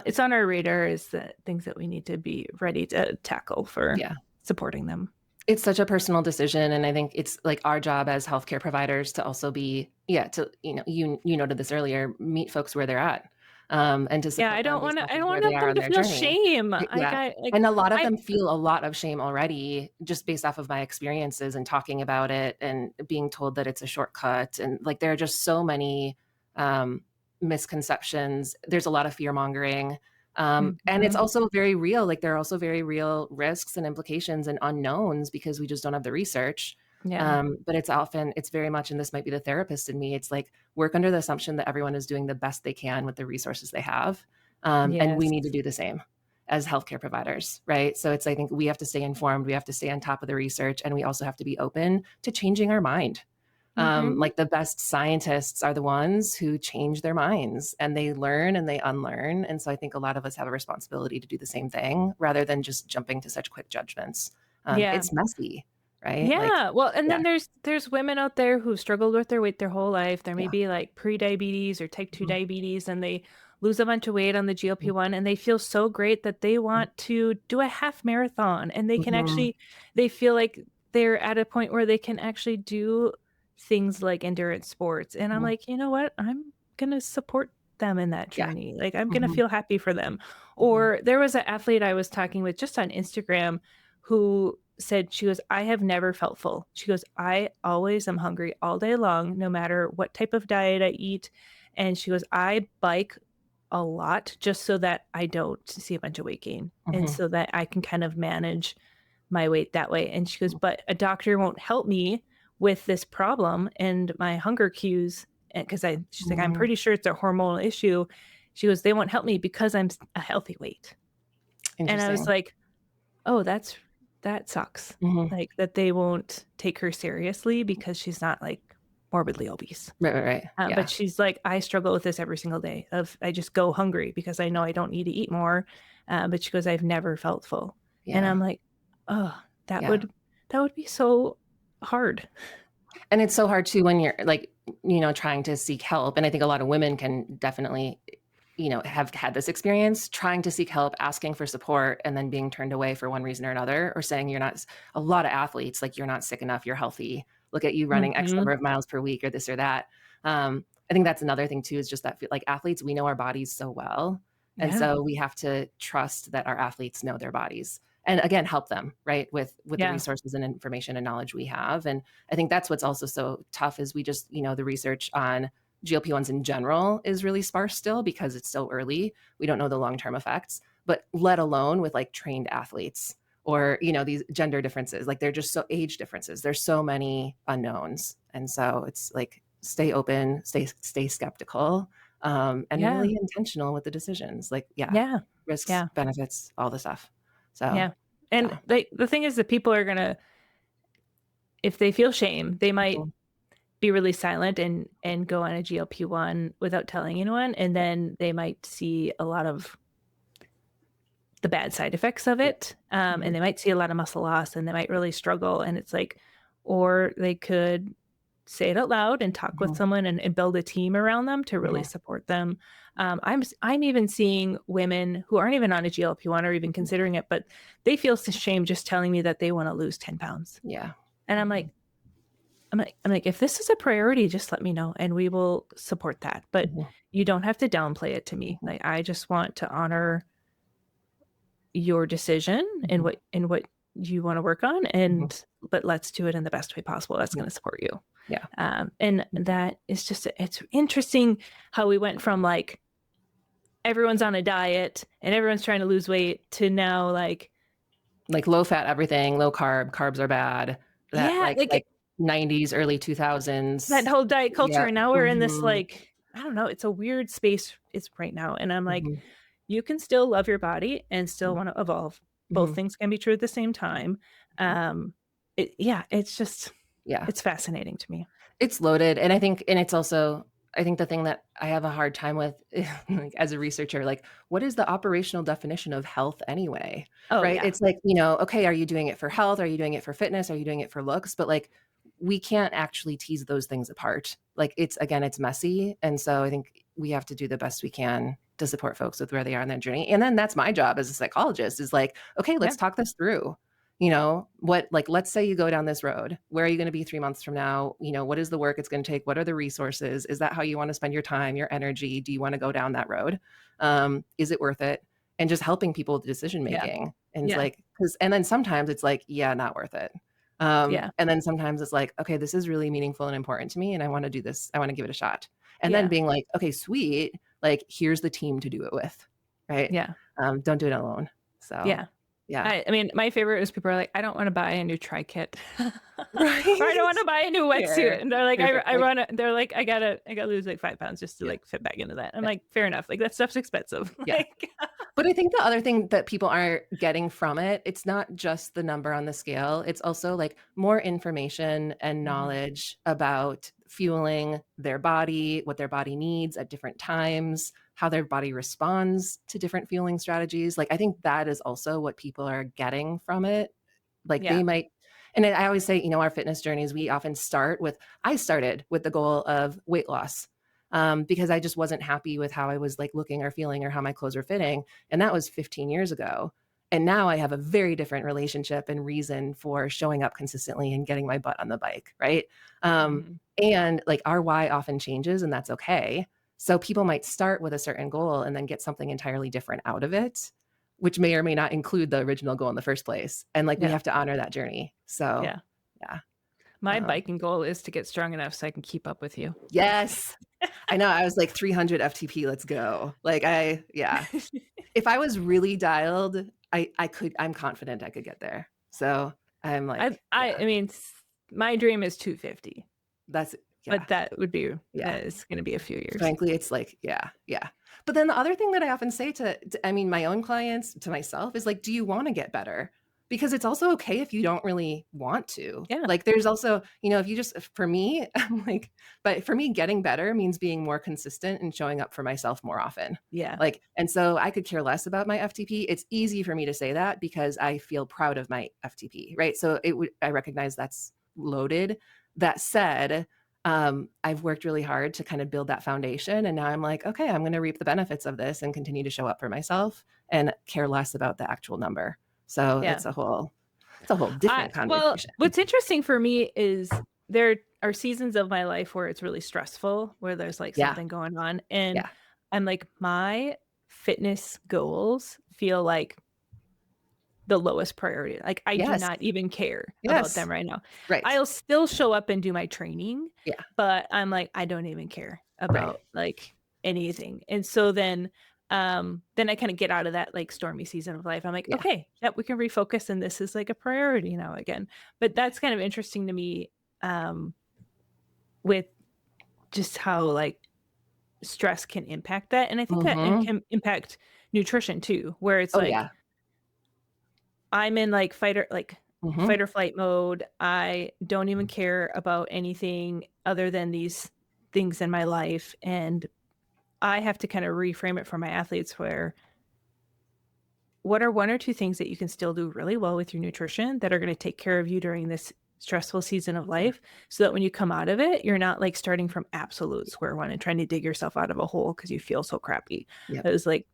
it's on our radar, is the things that we need to be ready to tackle for Yeah. supporting them. It's such a personal decision, and I think it's, like, our job as healthcare providers to also be you noted this earlier, meet folks where they're at, and to Yeah, support them based off I of don't where want they are them on to their feel journey. shame. Yeah, Like and a lot of I them feel a lot of shame already just based off of my experiences and talking about it and being told that it's a shortcut, and, like, there are just so many, um, misconceptions. There's a lot of fear-mongering. And it's Mhm. also very real. Like there are also very real risks and implications and unknowns because we just don't have the research. Yeah. But it's very much, and this might be the therapist in me, it's like work under the assumption that everyone is doing the best they can with the resources they have. And we Yes. need to do the same as healthcare providers, right? So I think we have to stay informed, we have to stay on top of the research, and we also have to be open to changing our mind. Mhm. Like the best scientists are the ones who change their minds and they learn and they unlearn. And so I think a lot of us have a responsibility to do the same thing rather than just jumping to such quick judgments. Yeah. It's messy, right? Like, Yeah, well, and yeah, then there's women out there who struggled with their weight their whole life. There may yeah. be like pre-diabetes or type 2 Mhm, diabetes, and they lose a bunch of weight on the mhm, GLP-1, and they feel so great that they mhm, want to do a half marathon, and they can mhm, actually they feel like they're at a point where they can actually do things like endurance sports, and I'm Mhm. like, "You know what? I'm gonna support them in that Yeah. journey." Like, I'm gonna Mhm. feel happy for them. Mhm. Or there was an athlete I was talking with just on Instagram who said, she goes, "I have never felt full." She goes, "I always am hungry all day long, no matter what type of diet I eat." And she goes, "I bike a lot just so that I don't see a bunch of weight gain, and Mhm. so that I can kind of manage my weight that way." And she goes, "But a doctor won't help me with this problem and my hunger cues." Because she's like, "I'm Mhm. pretty sure it's a hormonal issue." She goes, "They won't help me because I'm a healthy weight." And I was Interesting. like, "Oh, that sucks." Mhm. Like, that they won't take her seriously because she's not, like, morbidly obese. Right, right, right. But Yeah. she's like, "I struggle with this every single day of I just go hungry because I know I don't need to eat more." But she goes, "I've never felt full." And Yeah. I'm like, "Oh, that Yeah. would that would be so hard." And it's so hard too when you're like, trying to seek help. And I think a lot of women can definitely, have had this experience trying to seek help, asking for support, and then being turned away for one reason or another, or saying you're not, a lot of athletes, like, you're not sick enough, you're healthy. Look at you running X Mhm. number of miles per week or this or that. I think that's another thing too, is just that like athletes, we know our bodies so well. And Yeah. so we have to trust that our athletes know their bodies and again, help them, right, with the Yeah. resources and information and knowledge we have. And I think that's what's also so tough is we just, the research on GLP-1s in general is really sparse still because it's so early. We don't know the long-term effects, but let alone with like trained athletes or, these gender differences, like they're just so age differences. There's so many unknowns. And so it's like stay open, stay skeptical, and Yeah. really intentional with the decisions. Like, yeah, Yeah. risks, Yeah. benefits, all the stuff. So, Yeah. And yeah. the thing is that people are gonna, if they feel shame, they might Mhm. be really silent and go on a GLP-1 without telling anyone, and then they might see a lot of the bad side effects of Yeah. it, and Mhm. they might see a lot of muscle loss, and they might really struggle, and it's like, or they could say it out loud and talk with Mhm. someone and build a team around them to really Mhm. support them. I'm even seeing women who aren't even on a GLP-1 or even considering it, but they feel shame just telling me that they wanna lose 10 pounds, Yeah. and Mhm. I'm like, "If this is a priority, just let me know, and we will support that, but Mhm. you don't have to downplay it to me. Mhm. Like, I just want to honor your decision Mhm. and what you wanna work on, Mhm. and but let's do it in the best way possible that's Mhm. gonna support you." Yeah. And Mhm. that is just it's interesting how we went from, like, everyone's on a diet and everyone's trying to lose weight to now, like, Like low fat everything, low carb, carbs are bad. That yeah, like 90s, early 2000s. that whole diet culture, Yeah. and now we're in this, Mhm. like, I don't know, it's a weird space it's right now, and I'm like, Mhm. you can still love your body and still wanna evolve. Both Mhm. things can be true at the same time. Mhm. Um, yeah, it's just Yeah. it's fascinating to me. It's loaded, and I think and it's also I think the thing that I have a hard time with, like, as a researcher, like, what is the operational definition of health anyway, Oh, right? yeah. It's like, okay, are you doing it for health? Are you doing it for fitness? Are you doing it for looks? But, like, we can't actually tease those things apart. Like, it's again, it's messy, and so I think we have to do the best we can to support folks with where they are in their journey, and then that's my job as a psychologist is like, "Okay, Yeah. let's talk this through." What like let's say you go down this road, where are you going to be 3 months from now? What is the work it's going to take? What are the resources? Is that how you want to spend your time, your energy? Do you want to go down that road? Is it worth it? And just helping people with decision Yeah. making, and it's Yeah. like because and then sometimes it's like, yeah, not worth it. Yeah. And then sometimes it's like, okay, this is really meaningful and important to me, and I want to do this, I want to give it a shot. And then Yeah. being like, okay, sweet, like here's the team to do it with, right? Yeah. Don't do it alone. So Yeah. yeah. I mean, my favorite is people are like, "I don't wanna buy a new tri-kit." Or, "I don't Right? wanna buy a new Fair. wetsuit." And they're like, Fair, fair. I Like, wanna," they're like, I gotta lose, like, 5 pounds just to, yeah, like, fit back into that." I'm yeah, like, "Fair enough." Like, that stuff's expensive. yeah. Like, But I think the other thing that people are getting from it, it's not just the number on the scale. It's also like more information and mhm. knowledge about fueling their body, what their body needs at different times, how their body responds to different fueling strategies. Like, I think that is also what people are getting from it. Like, they Yeah. might, and I always say, our fitness journeys, we often I started with the goal of weight loss, because I just wasn't happy with how I was like looking or feeling or how my clothes were fitting. And that was 15 years ago. And now I have a very different relationship and reason for showing up consistently and getting my butt on the bike, right? Um, Mhm. and like our why often changes, and that's okay. So people might start with a certain goal and then get something entirely different out of it, which may or may not include the original goal in the first place. And like we Yeah. have to honor that journey. So Yeah. yeah. My Um, biking goal is to get strong enough so I can keep up with you. yes. I know. I was like 300 FTP, let's go. Yeah. If I was really dialed, I'm confident I could get there. So I'm I like, I yeah, I mean, my dream is 250, that's, yeah, but yeah. that is gonna be a few years. Frankly, it's like, yeah, yeah. But then the other thing that I often say to I mean, my own clients, to myself is like, do you want to get better? Because it's also okay if you don't really want to. Yeah. Like, there's also, if you just, for me, I'm like, but for me, getting better means being more consistent and showing up for myself more often. Yeah. Like, and so I could care less about my FTP. It's easy for me to say that because I feel proud of my FTP, right? So I recognize that's loaded. That said, I've worked really hard to kind of build that foundation. And now I'm like, okay, I'm going to reap the benefits of this and continue to show up for myself and care less about the actual number. So Yeah. it's a whole different Well, conversation. what's interesting for me is there are seasons of my life where it's really stressful, where there's, like, Yeah. something going on, and Yeah. I'm like, my fitness goals feel like the lowest priority. Like, I do Yes. not even care about them Yes. right now. Right. I'll still show up and do my training, Yeah. but I'm like, I don't even care Right. about, like, anything. And so then I kinda get out of that, like, stormy season of life. I'm like, Yeah. "Okay, yep, we can refocus, and this is, like, a priority now again." But that's kind of interesting to me, um, with just how, like, stress can impact that, and I think that it Mm-hmm. can impact nutrition too, where it's Oh, like, yeah. I'm in, like, Mm-hmm. fight or flight mode. I don't even care about anything other than these things in my life, and I have to kinda reframe it for my athletes where, what are 1 or 2 things that you can still do really well with your nutrition that are gonna take care of you during this stressful season of Yeah. life, so that when you come out of it, you're not, like, starting from absolute square one and trying to dig yourself out of a hole because you feel so crappy. Yep. It was like,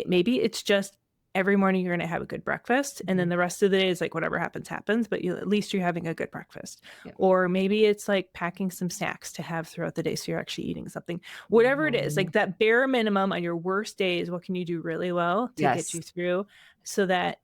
maybe it's just every morning you're gonna have a good breakfast, and then Mhm. the rest of the day is like whatever happens, happens, but at least you're having a good breakfast. Yep. Or maybe it's like packing some snacks to have throughout the day so you're actually eating something. Whatever it is, Mhm. like that bare minimum on your worst days, what can you do really well to get Yes. you through so that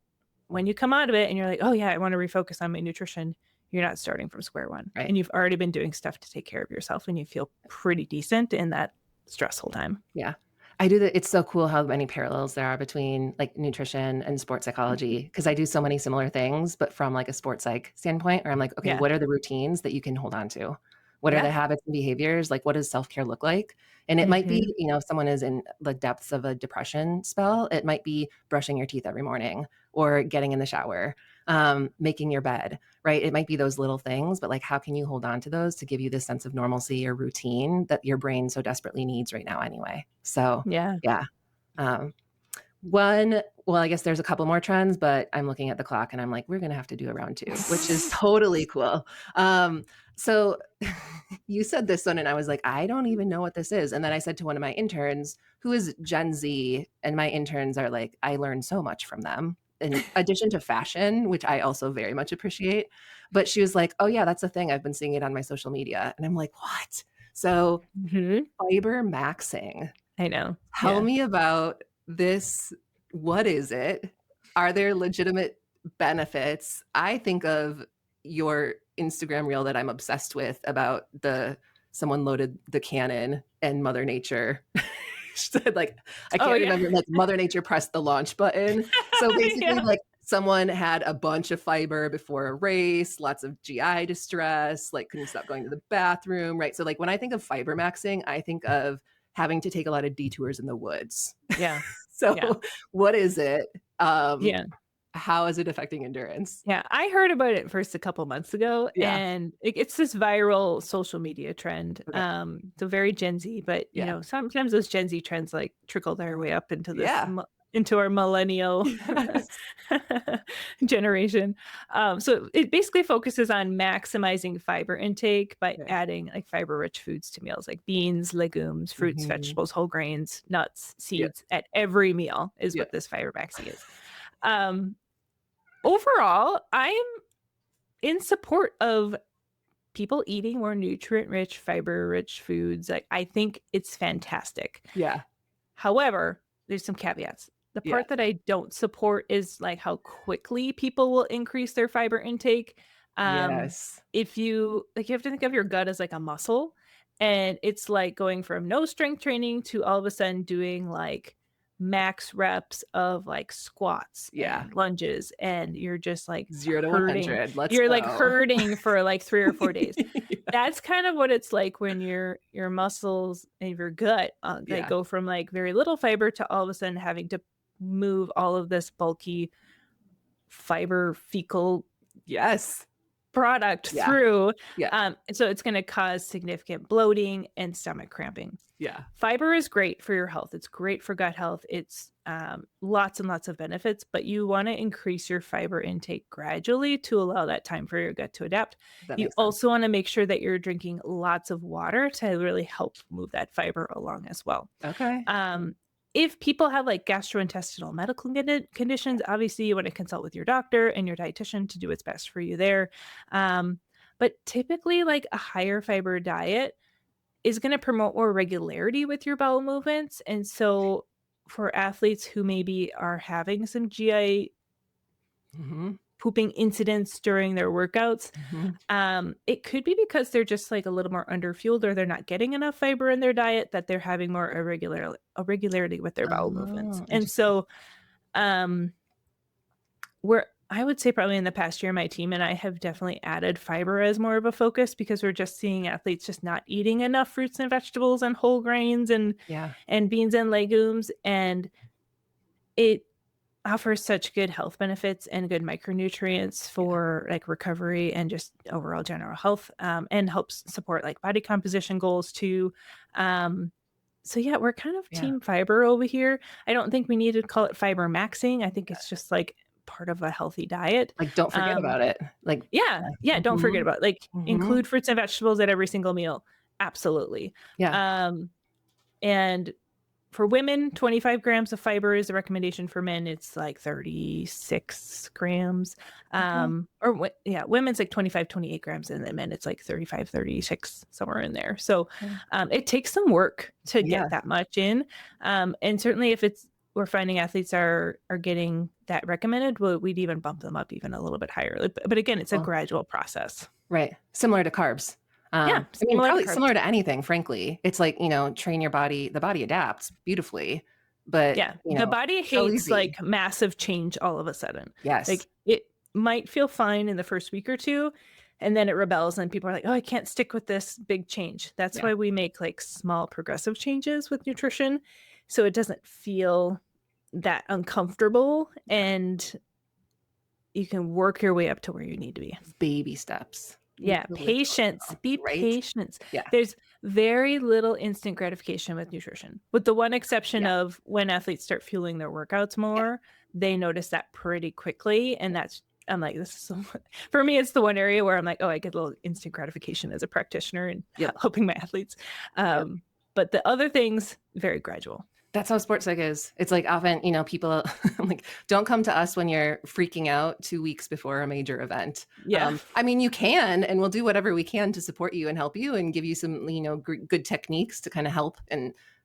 when you come out of it and you're like, "Oh yeah, I wanna refocus on my nutrition," you're not starting from square one, Right. and you've already been doing stuff to take care of yourself, and you feel pretty decent in that stressful time. Yeah. I do that. It's so cool how many parallels there are between like nutrition and sports psychology because I do so many similar things, but from like a sports psych standpoint, where I'm like, okay, Yeah. what are the routines that you can hold on to? What are the Yeah. habits and behaviors? Like, what does self care look like? And it might Mhm. be, if someone is in the depths of a depression spell, it might be brushing your teeth every morning or getting in the shower, making your bed, right? It might be those little things, but like, how can you hold on to those to give you this sense of normalcy or routine that your brain so desperately needs right now anyway? So, Yeah. yeah. Um, well, I guess there's a couple more trends, but I'm looking at the clock and I'm like, we're going to have to do a round two, which is totally cool. So you said this one, and I was like, I don't even know what this is. And then I said to one of my interns, who is Gen Z, and my interns are like, I learned so much from them. In addition to fashion, which I also very much appreciate. But she was like, oh, yeah, that's a thing. I've been seeing it on my social media. And I'm like, what? So Mhm. Fibermaxing. I know. Tell Yeah. me about this. What is it? Are there legitimate benefits? I think of your Instagram reel that I'm obsessed with about someone loaded the cannon and Mother Nature said like I Oh, can't yeah. remember, like Mother Nature pressed the launch button. So basically Yeah. like someone had a bunch of fiber before a race, lots of GI distress, like couldn't stop going to the bathroom, right? So like when I think of fiber maxing, I think of having to take a lot of detours in the woods. Yeah. Yeah. So what is it? Um, Yeah. how is it affecting endurance? Yeah. I heard about it first a couple months ago, Yeah. and it's this viral social media trend. Okay. So very Gen Z, but, Yeah. sometimes those Gen Z trends, like, trickle their way up into Yeah. into our millennial Yes. generation. So it basically focuses on maximizing fiber intake by Okay. adding, like, fiber-rich foods to meals, like beans, legumes, fruits, Mhm. vegetables, whole grains, nuts, Yep. seeds at every meal is Yep. what this fiber maxing is. Um, Overall, I am in support of people eating more nutrient-rich, fiber-rich foods. Like, I think it's fantastic. Yeah. However, there's some caveats. The Yeah. part that I don't support is like how quickly people will increase their fiber intake. Um, Yes. if you like, you have to think of your gut as like a muscle, and it's like going from no strength training to all of a sudden doing like max reps of like squats Yeah. and lunges, and you're just like 0 to hurting. 100. Let's You're like go. hurting for like 3 or 4 days. Yeah. That's kind of what it's like when your muscles and your gut, like, Yeah. go from, like, very little fiber to all of a sudden having to move all of this bulky fiber fecal Yes. product Yeah. through, Yeah. and so it's gonna cause significant bloating and stomach cramping. Yeah. Fiber is great for your health. It's great for gut health. It's lots and lots of benefits, but you want to increase your fiber intake gradually to allow that time for your gut to adapt. That You makes sense. also want to make sure that you're drinking lots of water to really help move that fiber along as well. Okay. If people have like gastrointestinal medical conditions, obviously you want to consult with your doctor and your dietitian to do what's best for you there. Um, but typically, like a higher fiber diet is going to promote more regularity with your bowel movements. And so, for athletes who maybe are having some GI Mhm. pooping incidents during their workouts, Mhm. it could be because they're just like a little more underfueled, or they're not getting enough fiber in their diet, that they're having more irregularity with their bowel movements. Oh, And interesting. so, um, we're I would say probably in the past year, my team and I have definitely added fiber as more of a focus, because we're just seeing athletes just not eating enough fruits and vegetables and whole grains Yeah. and beans and legumes, and it offers such good health benefits and good micronutrients Yeah. for like recovery and just overall general health, and helps support like body composition goals too. Um, so yeah, we're kind of Yeah. team fiber over here. I don't think we need to call it fiber maxing. I think it's just like part of a healthy diet. Like, don't forget Um, about it. Like, yeah, yeah, don't forget mhm. about like Mhm. include fruits and vegetables at every single meal. Absolutely. Yeah. Um, and for women, 25 grams of fiber is a recommendation. For men, it's like 36 grams. Okay. Yeah, women's like 25, 28 grams, and then men, it's like 35, 36, somewhere in there. So Okay. it takes some work to Yeah. get that much in. And certainly if we're finding athletes are getting that recommended, we'd even bump them up even a little bit higher. But again, it's a Well, gradual process. right. Similar to carbs. Yeah, I mean, similar to probably carbs. similar to anything, frankly. It's like, train your body. The body adapts beautifully, but, Yeah, the body so hates, easy. like, massive change all of a sudden. Yes. Like, it might feel fine in the first week or 2, and then it rebels, and people are like, "Oh, I can't stick with this big change." That's Yeah. why we make, like, small progressive changes with nutrition, so it doesn't feel that uncomfortable, Yeah. and you can work your way up to where you need to be. Baby steps. Yeah, Little, patience. Be right? patient. Yeah. There's very little instant gratification with nutrition, with the one exception Yeah. of when athletes start fueling their workouts Yeah. more, they notice that pretty quickly. And I'm like, this is so, for me, it's the one area where I'm like, oh, I get a little instant gratification as a practitioner and Yep. helping my athletes. Yep. But the other things, very gradual. That's how sports psych is. It's like often, people like, don't come to us when you're freaking out 2 weeks before a major event. Yeah. I mean, you can, and we'll do whatever we can to support you and help you and give you some, good techniques to kind of help.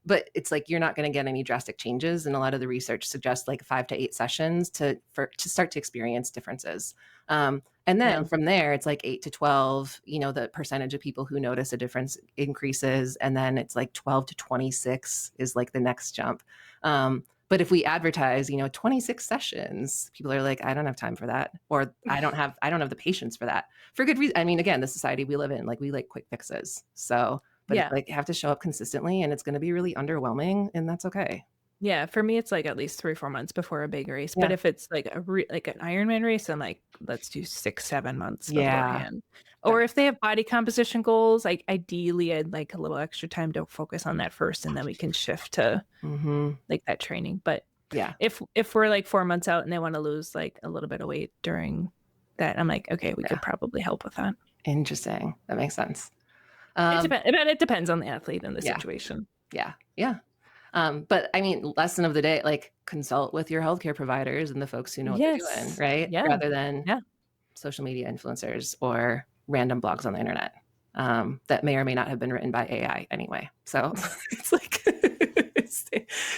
But it's like, you're not going to get any drastic changes. And a lot of the research suggests like 5 to 8 sessions to start to experience differences. And then Yeah. from there, it's like 8 to 12, the percentage of people who notice a difference increases. And then it's like 12 to 26 is like the next jump. But if we advertise, 26 sessions, people are like, I don't have time for that. Or I don't have the patience for that, for good reason. I mean, again, the society we live in, like, we like quick fixes. So, but Yeah. it's like, you have to show up consistently, and it's going to be really underwhelming, and that's okay. Yeah, for me, it's like at least 3 or 4 months before a big race. Yeah. But if it's like like an Ironman race, I'm like, let's do 6, 7 months Yeah. beforehand. Or if they have body composition goals, like ideally, I'd like a little extra time to focus on that first, and then we can shift to Mm-hmm. like that training. But Yeah. if we're like 4 months out and they want to lose like a little bit of weight during that, I'm like, okay, we could probably help with that. Interesting. That makes sense. It depends on the athlete and the Yeah. situation. Yeah. Yeah. But I mean, lesson of the day, like consult with your healthcare providers and the folks who know what they're doing, Yes. right? Yeah. Rather than Yeah. social media influencers or random blogs on the internet that may or may not have been written by AI anyway. So it's like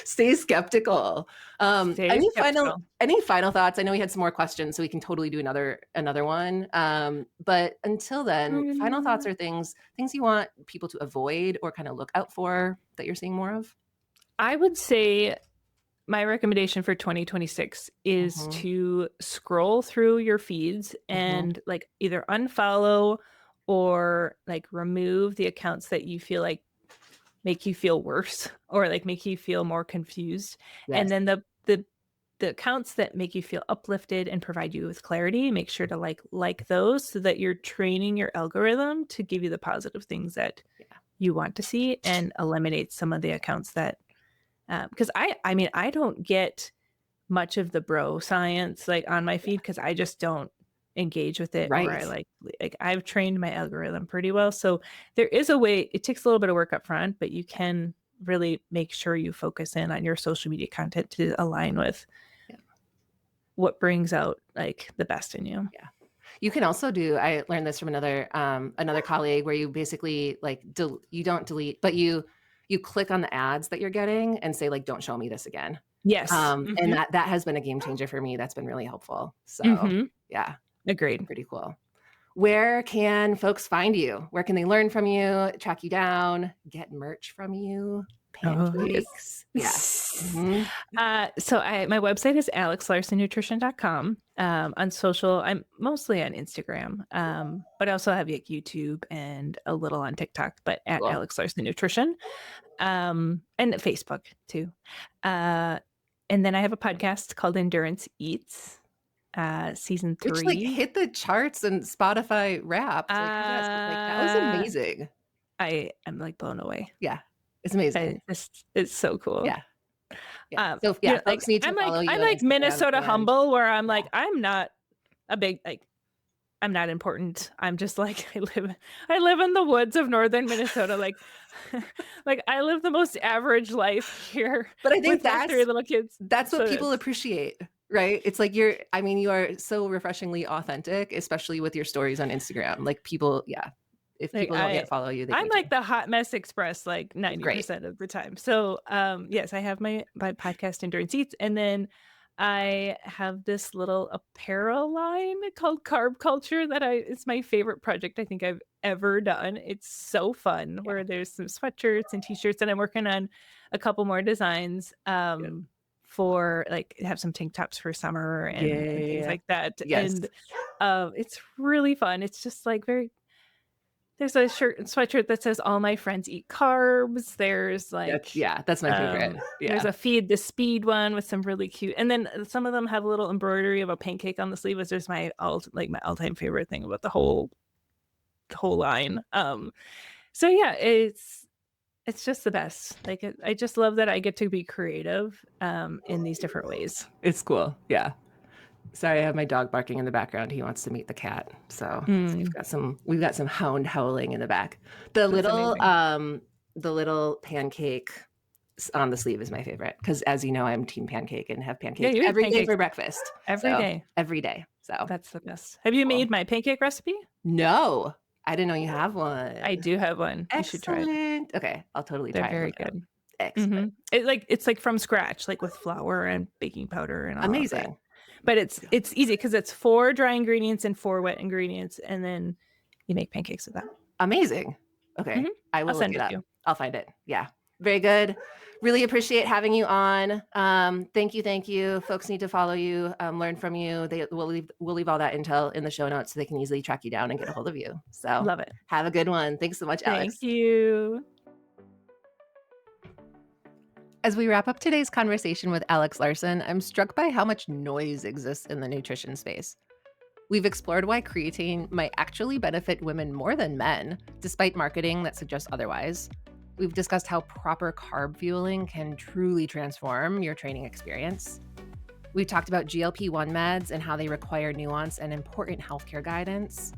stay skeptical. Stay skeptical. Any final thoughts? I know we had some more questions, so we can totally do another one. But until then, final thoughts are things you want people to avoid or kind of look out for that you're seeing more of. I would say my recommendation for 2026 is to scroll through your feeds and like either unfollow or like remove the accounts that you feel like make you feel worse or like make you feel more confused. Yes. And then the accounts that make you feel uplifted and provide you with clarity, make sure to like those so that you're training your algorithm to give you the positive things that you want to see and eliminate some of the accounts that because I mean, I don't get much of the bro science like on my feed because I just don't engage with it. Or I like I've trained my algorithm pretty well. So there is a way, it takes a little bit of work up front, but you can really make sure you focus in on your social media content to align with what brings out like the best in you. Yeah. You can also do, I learned this from another colleague where you basically like, you don't delete, but you click on the ads that you're getting and say like, don't show me this again. Yes. And that has been a game changer for me. That's been really helpful. So yeah. Agreed. Pretty cool. Where can folks find you? Where can they learn from you, track you down, get merch from you? Pancakes. So my website is alexlarsonnutrition.com. On social, I'm mostly on Instagram, but I also have like YouTube and a little on TikTok, but at Alex Larson Nutrition, and Facebook too. And then I have a podcast called Endurance Eats, season 3. Which like hit the charts and Spotify Wrapped. Like, that was amazing. I am like blown away. Yeah. It's amazing. It's so cool. Yeah. So yeah, folks need to follow you. I'm like Minnesota humble, where I'm like, I'm not a big I'm not important. I'm just like I live in the woods of northern Minnesota. Like I live the most average life here. But I think that's 3 little kids. That's what people appreciate, right? It's like you are so refreshingly authentic, especially with your stories on Instagram. Like people, if people don't yet follow you, I'm like the hot mess express like 90% of the time. So yes, I have my podcast Endurance Eats, and then I have this little apparel line called Carb Culture that it's my favorite project I think I've ever done. It's so fun, where there's some sweatshirts and t-shirts, and I'm working on a couple more designs for like have some tank tops for summer and things like that. And it's really fun. It's just like there's a shirt and sweatshirt that says all my friends eat carbs. There's like that's my favorite. There's a feed the speed one with some really cute, and then some of them have a little embroidery of a pancake on the sleeve, which is my all-time favorite thing about the whole line. So yeah, it's just the best. Like I just love that I get to be creative in these different ways. It's cool. Yeah. Sorry, I have my dog barking in the background. He wants to meet the cat. So we've got some hound howling in the back. The little pancake on the sleeve is my favorite because, as you know, I'm team pancake and have pancakes every day for breakfast. Every day. So that's the best. Have you made my pancake recipe? No, I didn't know you have one. I do have one. Excellent. You should try it. Okay, I'll totally try it. They're very good. Excellent. It's like from scratch, like with flour and baking powder and all. Amazing. But it's easy because it's 4 dry ingredients and 4 wet ingredients, and then you make pancakes with that. Amazing. Okay. I will I'll send look it up. to you. I'll find it. Yeah. Very good. Really appreciate having you on. Thank you. Folks need to follow you, learn from you. We'll leave all that intel in the show notes so they can easily track you down and get a hold of you. So love it. Have a good one. Thanks so much, Alex. Thank you. As we wrap up today's conversation with Alex Larson, I'm struck by how much noise exists in the nutrition space. We've explored why creatine might actually benefit women more than men, despite marketing that suggests otherwise. We've discussed how proper carb fueling can truly transform your training experience. We've talked about GLP-1 meds and how they require nuance and important healthcare guidance.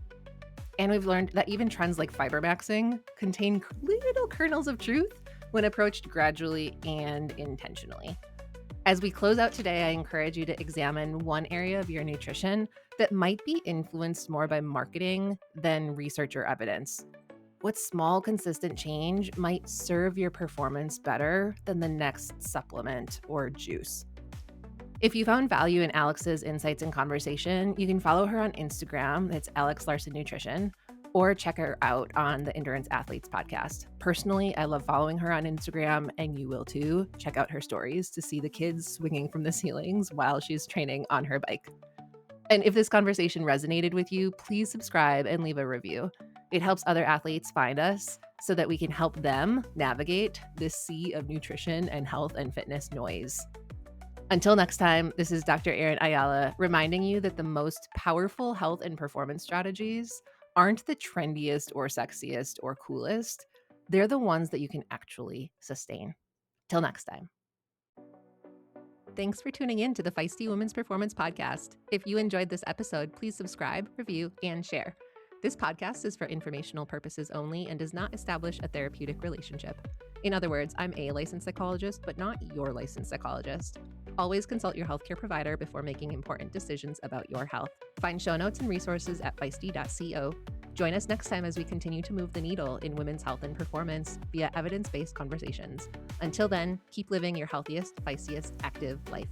And we've learned that even trends like fibermaxing contain little kernels of truth when approached gradually and intentionally. As we close out today, I encourage you to examine one area of your nutrition that might be influenced more by marketing than research or evidence. What small, consistent change might serve your performance better than the next supplement or juice? If you found value in Alex's insights and conversation, you can follow her on Instagram. It's Alex Larson Nutrition, or check her out on the Endurance Athletes podcast. Personally, I love following her on Instagram, and you will too. Check out her stories to see the kids swinging from the ceilings while she's training on her bike. And if this conversation resonated with you, please subscribe and leave a review. It helps other athletes find us so that we can help them navigate this sea of nutrition and health and fitness noise. Until next time, this is Dr. Erin Ayala reminding you that the most powerful health and performance strategies aren't the trendiest or sexiest or coolest. They're the ones that you can actually sustain. Till next time. Thanks for tuning in to the Feisty Women's Performance Podcast. If you enjoyed this episode, please subscribe, review, and share. This podcast is for informational purposes only and does not establish a therapeutic relationship. In other words, I'm a licensed psychologist, but not your licensed psychologist. Always consult your healthcare provider before making important decisions about your health. Find show notes and resources at feisty.co. Join us next time as we continue to move the needle in women's health and performance via evidence-based conversations. Until then, keep living your healthiest, feistiest, active life.